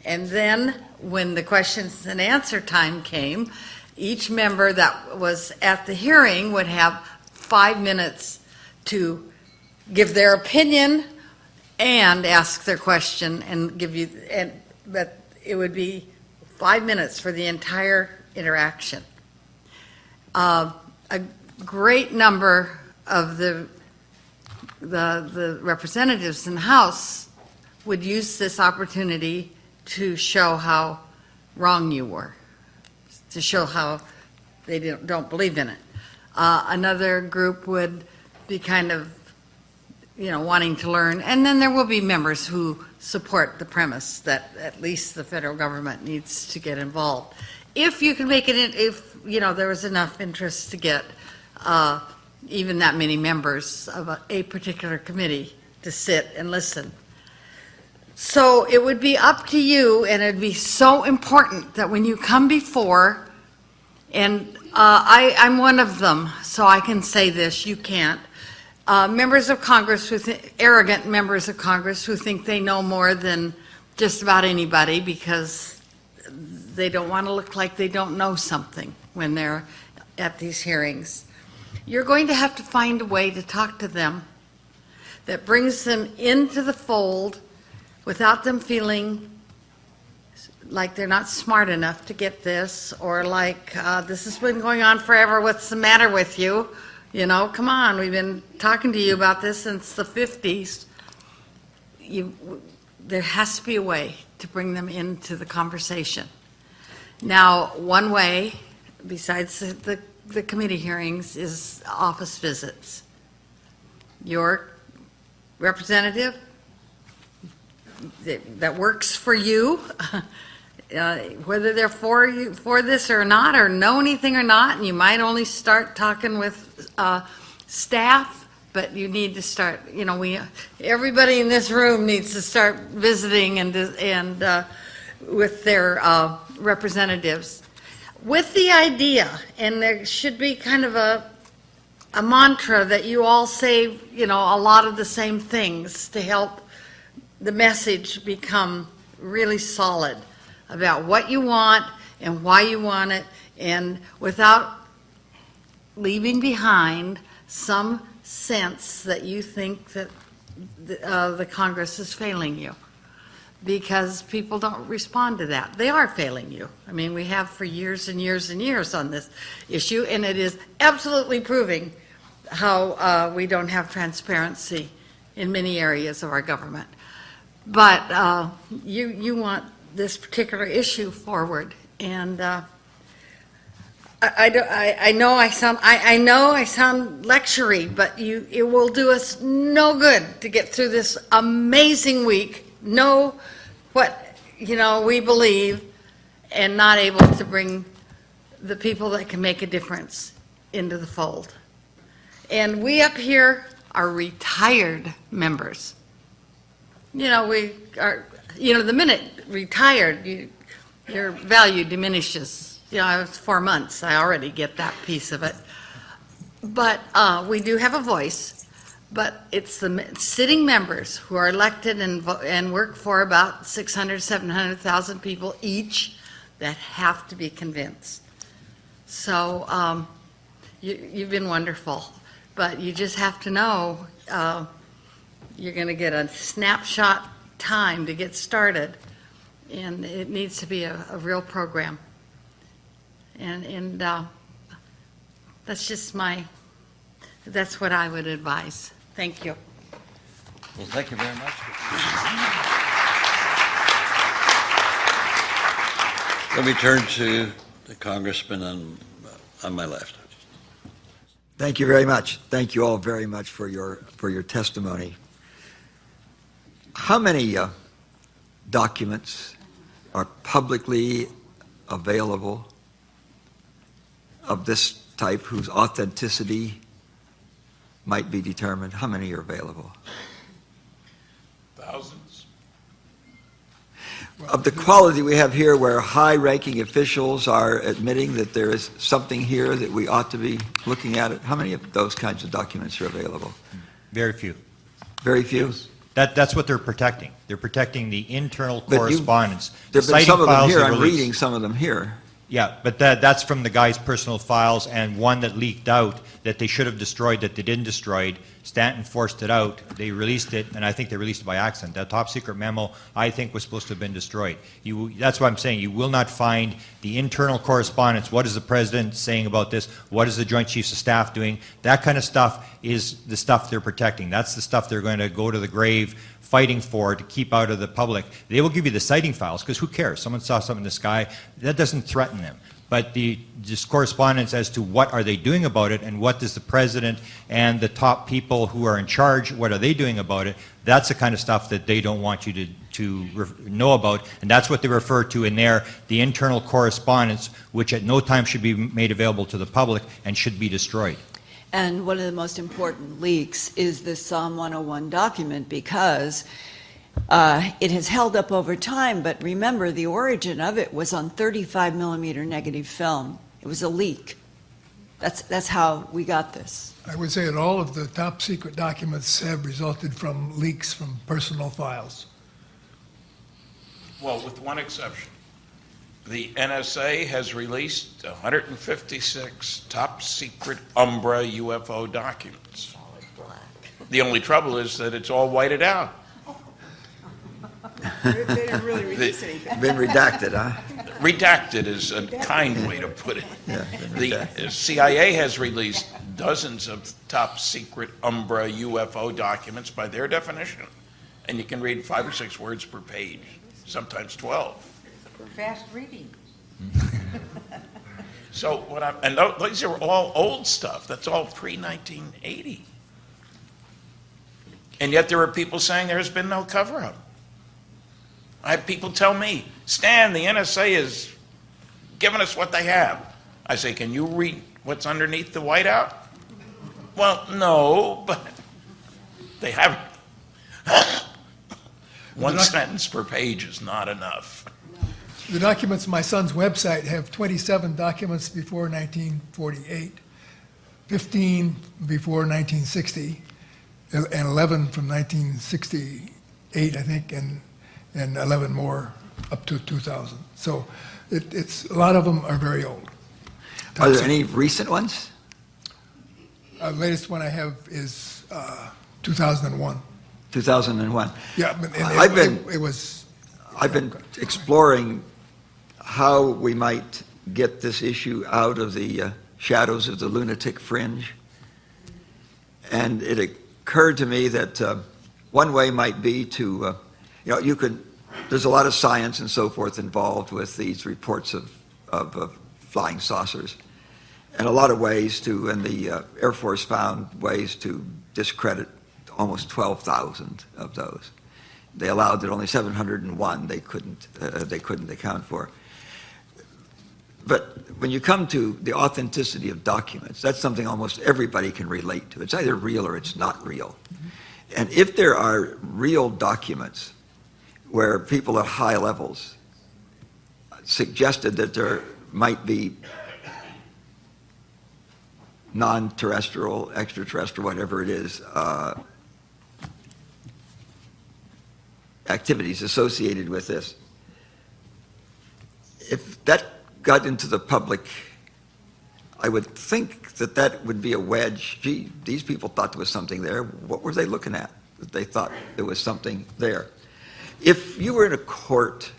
And then when the questions and answer time came, each member that was at the hearing would have 5 minutes to give their opinion and ask their question and give you, but it would be 5 minutes for the entire interaction. A great number of the representatives in the House would use this opportunity to show how wrong you were, to show how they don't believe in it. Another group would be kind of, wanting to learn, and then there will be members who support the premise that at least the federal government needs to get involved. If you can make it, if there was enough interest to get even that many members of a particular committee to sit and listen. So it would be up to you, and it'd be so important that when you come before, and I'm one of them, so I can say this, you can't. Members of Congress, arrogant members of Congress who think they know more than just about anybody because they don't want to look like they don't know something when they're at these hearings. You're going to have to find a way to talk to them that brings them into the fold without them feeling like they're not smart enough to get this, or like this has been going on forever, what's the matter with you? Come on, we've been talking to you about this since the 50s. There has to be a way to bring them into the conversation. Now, one way, besides the committee hearings, is office visits. Your representative that works for you whether they're for this or not, or know anything or not, and you might only start talking with staff, but you need to start, everybody in this room needs to start visiting and with their representatives with the idea, and there should be kind of a mantra that you all say, a lot of the same things to help the message become really solid about what you want and why you want it, and without leaving behind some sense that you think that the Congress is failing you, because people don't respond to that. They are failing you. I mean, we have for years and years and years on this issue, and it is absolutely proving how we don't have transparency in many areas of our government. But you want this particular issue forward, and I know I sound lectury, but it will do us no good to get through this amazing week, know what we believe, and not able to bring the people that can make a difference into the fold. And we up here are retired members. We are, the minute retired, your value diminishes. It's 4 months. I already get that piece of it. But we do have a voice. But it's the sitting members who are elected and work for about 600, 700,000 people each that have to be convinced. So you've been wonderful. But you just have to know you're going to get a snapshot time to get started. And it needs to be a real program. And that's just that's what I would advise. Thank you. Well, thank you very much. Let me turn to the congressman on my left. Thank you very much. Thank you all very much for your testimony. How many documents are publicly available of this type whose authenticity might be determined? How many are available? Thousands. Of the quality we have here, where high-ranking officials are admitting that there is something here that we ought to be looking at it, how many of those kinds of documents are available? Very few. Very few? That's what they're protecting. They're protecting the internal But correspondence. There have been some of them here. I'm reading some of them here. Yeah, but that's from the guy's personal files, and one that leaked out that they should have destroyed that they didn't destroy. Stanton forced it out. They released it, and I think they released it by accident. That top secret memo, I think, was supposed to have been destroyed. That's why I'm saying you will not find the internal correspondence. What is the president saying about this? What is the Joint Chiefs of Staff doing? That kind of stuff is the stuff they're protecting. That's the stuff they're going to go to the grave fighting for to keep out of the public. They will give you the sighting files, because who cares? Someone saw something in the sky. That doesn't threaten them. But this correspondence as to what are they doing about it, and what does the president and the top people who are in charge, what are they doing about it, that's the kind of stuff that they don't want you to know about. And that's what they refer to in there, the internal correspondence, which at no time should be made available to the public and should be destroyed. And one of the most important leaks is the Psalm 101 document, because it has held up over time, but remember, the origin of it was on 35 millimeter negative film. It was a leak. That's how we got this. I would say that all of the top secret documents have resulted from leaks from personal files. Well, with one exception. The NSA has released 156 top secret Umbra UFO documents. The only trouble is that it's all whited out. They didn't really release anything. Been redacted, huh? Redacted is a kind way to put it. Yeah, The CIA has released dozens of top secret Umbra UFO documents by their definition. And you can read 5 or 6 words per page, sometimes 12. Fast reading. So these are all old stuff. That's all pre-1980. And yet there are people saying there has been no cover-up. I have people tell me, Stan, the NSA is giving us what they have. I say, can you read what's underneath the whiteout? Well, no, but they haven't. One sentence per page is not enough. The documents on my son's website have 27 documents before 1948, 15 before 1960, and 11 from 1968, I think, and 11 more up to 2000. So it's a lot of them are very old. Are there any recent ones? The latest one I have is 2001. 2001. Yeah, but I've been exploring how we might get this issue out of the shadows of the lunatic fringe. And it occurred to me that one way might be to, there's a lot of science and so forth involved with these reports of flying saucers. And a lot of ways to, and the Air Force found ways to discredit almost 12,000 of those. They allowed that only 701 they couldn't account for. But when you come to the authenticity of documents, that's something almost everybody can relate to. It's either real or it's not real. And if there are real documents where people at high levels suggested that there might be non-terrestrial, extraterrestrial, whatever it is, activities associated with this, if that got into the public, I would think that that would be a wedge. Gee, these people thought there was something there. What were they looking at that they thought there was something there? If you were in a court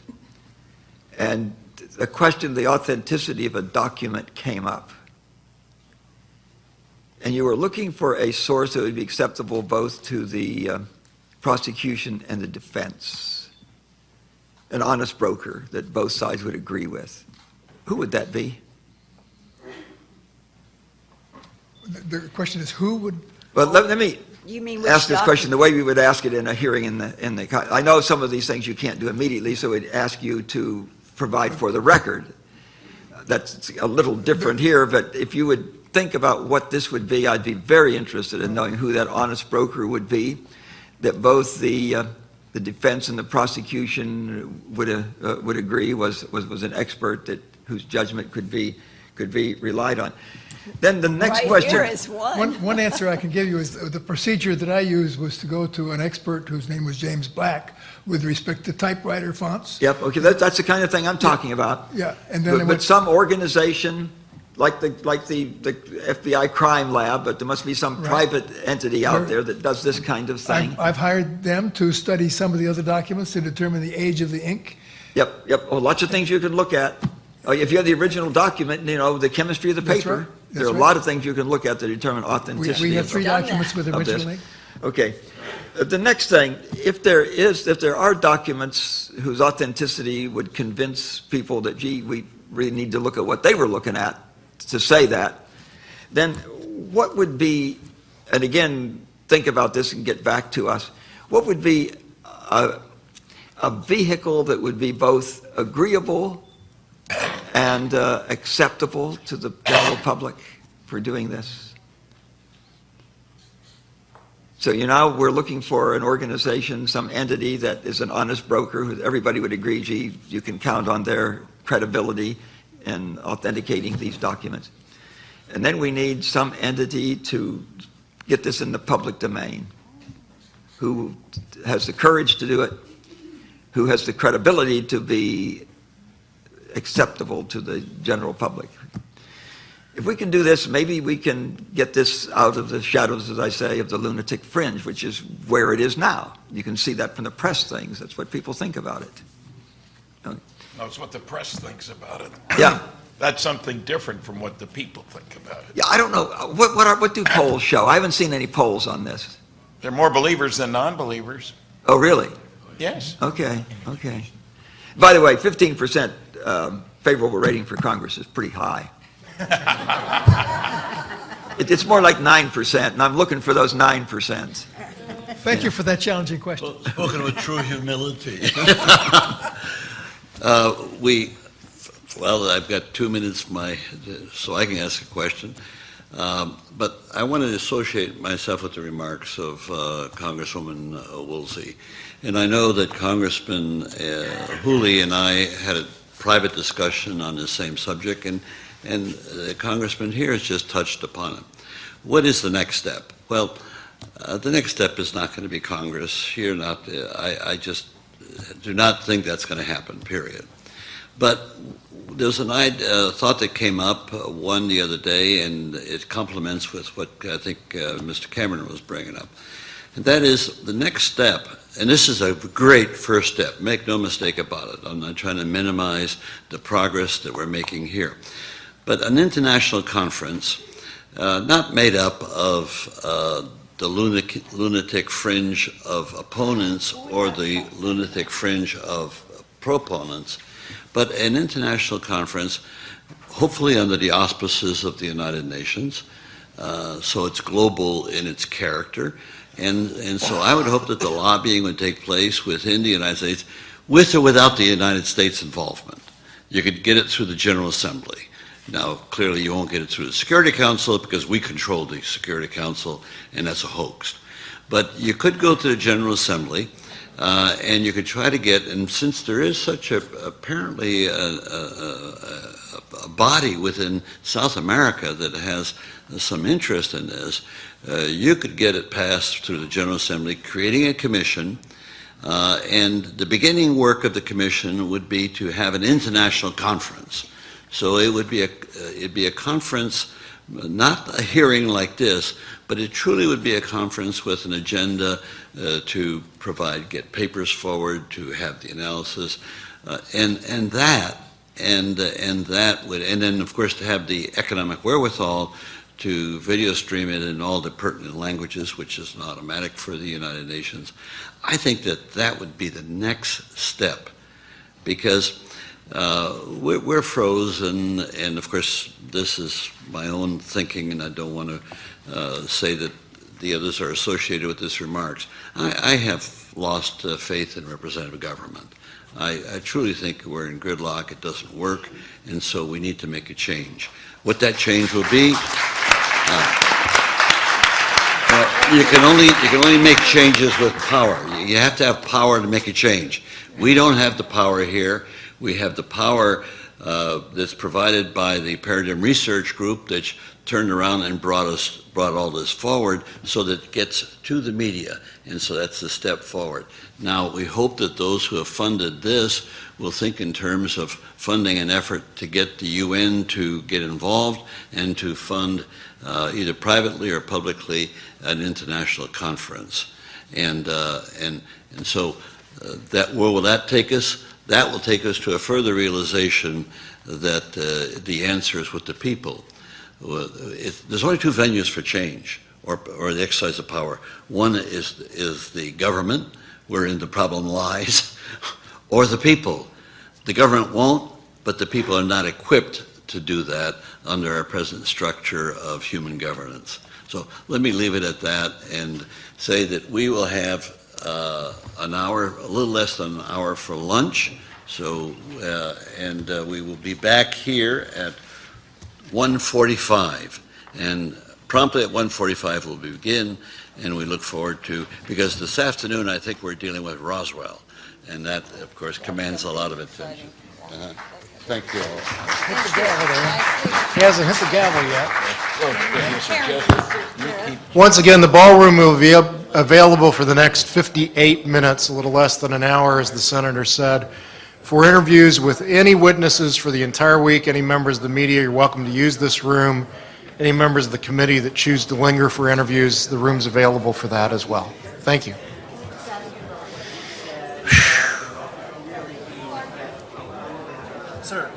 and the question of the authenticity of a document came up, and you were looking for a source that would be acceptable both to the prosecution and the defense, an honest broker that both sides would agree with, who would that be? The question is who would... Well, let me You mean which ask this document? question the way we would ask it in a hearing in the. I know some of these things you can't do immediately, so we'd ask you to provide for the record. That's a little different here, but if you would think about what this would be, I'd be very interested in knowing who that honest broker would be, that both the defense and the prosecution would agree was an expert whose judgment could be relied on. Then the next Right question. here is one. One answer I can give you is the procedure that I used was to go to an expert whose name was James Black with respect to typewriter fonts. Yep. Okay. That's the kind of thing I'm talking about. Yeah, and then But some organization like the FBI crime lab, but there must be some Right. private entity out there that does this kind of thing. I've hired them to study some of the other documents to determine the age of the ink. Yep. Oh, lots of things you can look at. If you have the original document, the chemistry of the That's paper. right. There are a That's lot of things you can look at to determine authenticity. We have three Done documents that. with of this. original ink. Okay. The next thing, if there are documents whose authenticity would convince people that, gee, we really need to look at what they were looking at to say that, then what would be, and again, think about this and get back to us, what would be a vehicle that would be both agreeable and acceptable to the general public for doing this? So we're looking for an organization, some entity that is an honest broker who everybody would agree, gee, you can count on their credibility in authenticating these documents. And then we need some entity to get this in the public domain, who has the courage to do it, who has the credibility to be acceptable to the general public. If we can do this, maybe we can get this out of the shadows, as I say, of the lunatic fringe, which is where it is now. You can see that from the press things. That's what people think about it. That's what the press thinks about it. Yeah. That's something different from what the people think about it. Yeah, I don't know. What do polls show? I haven't seen any polls on this. There are more believers than non-believers. Oh, really? Yes. Okay. By the way, 15% favorable rating for Congress is pretty high. It's more like 9%, and I'm looking for those 9%. Thank you for that challenging question. Spoken with true humility. Well, I've got 2 minutes so I can ask a question. But I want to associate myself with the remarks of Congresswoman Woolsey. And I know that Congressman Hooley and I had a private discussion on the same subject, and the Congressman here has just touched upon it. What is the next step? Well, the next step is not going to be Congress here. I just do not think that's going to happen, period. But there's an thought that came up, one the other day, and it complements with what I think Mr. Cameron was bringing up. And that is the next step, and this is a great first step, make no mistake about it. I'm not trying to minimize the progress that we're making here. But an international conference, not made up of the lunatic fringe of opponents or the lunatic fringe of proponents, but an international conference, hopefully under the auspices of the United Nations, so it's global in its character. And so I would hope that the lobbying would take place within the United States, with or without the United States involvement. You could get it through the General Assembly. Now, clearly you won't get it through the Security Council because we control the Security Council, and that's a hoax. But you could go to the General Assembly, and you could try to get, and since there is such apparently a body within South America that has some interest in this, you could get it passed through the General Assembly, creating a commission, and the beginning work of the commission would be to have an international conference. So it'd be a conference, not a hearing like this, but it truly would be a conference with an agenda to get papers forward, to have the analysis, and then of course to have the economic wherewithal to video stream it in all the pertinent languages, which is an automatic for the United Nations. I think that would be the next step, because we're frozen, and of course this is my own thinking, and I don't want to say that the others are associated with these remarks. I have lost faith in representative government. I truly think we're in gridlock, it doesn't work, and so we need to make a change. What that change will be, you can only make changes with power. You have to have power to make a change. We don't have the power here. We have the power that's provided by the Paradigm Research Group that's turned around and brought all this forward so that it gets to the media, and so that's the step forward. Now, we hope that those who have funded this will think in terms of funding an effort to get the UN to get involved and to fund either privately or publicly an international conference. And so where will that take us? That will take us to a further realization that the answer is with the people. There's only two venues for change, or the exercise of power. One is the government, wherein the problem lies, or the people. The government won't, but the people are not equipped to do that under our present structure of human governance. So let me leave it at that and say that we will have an hour, a little less than an hour for lunch. So, we will be back here at 1:45, and promptly at 1:45 we'll begin, and we look forward to, because this afternoon I think we're dealing with Roswell, and that, of course, commands a lot of attention. Thank you all. Hit the gavel there. He hasn't hit the gavel yet. Once again, the ballroom will be available for the next 58 minutes, a little less than an hour, as the Senator said. For interviews with any witnesses for the entire week, any members of the media, you're welcome to use this room. Any members of the committee that choose to linger for interviews, the room's available for that as well. Thank you. Sir.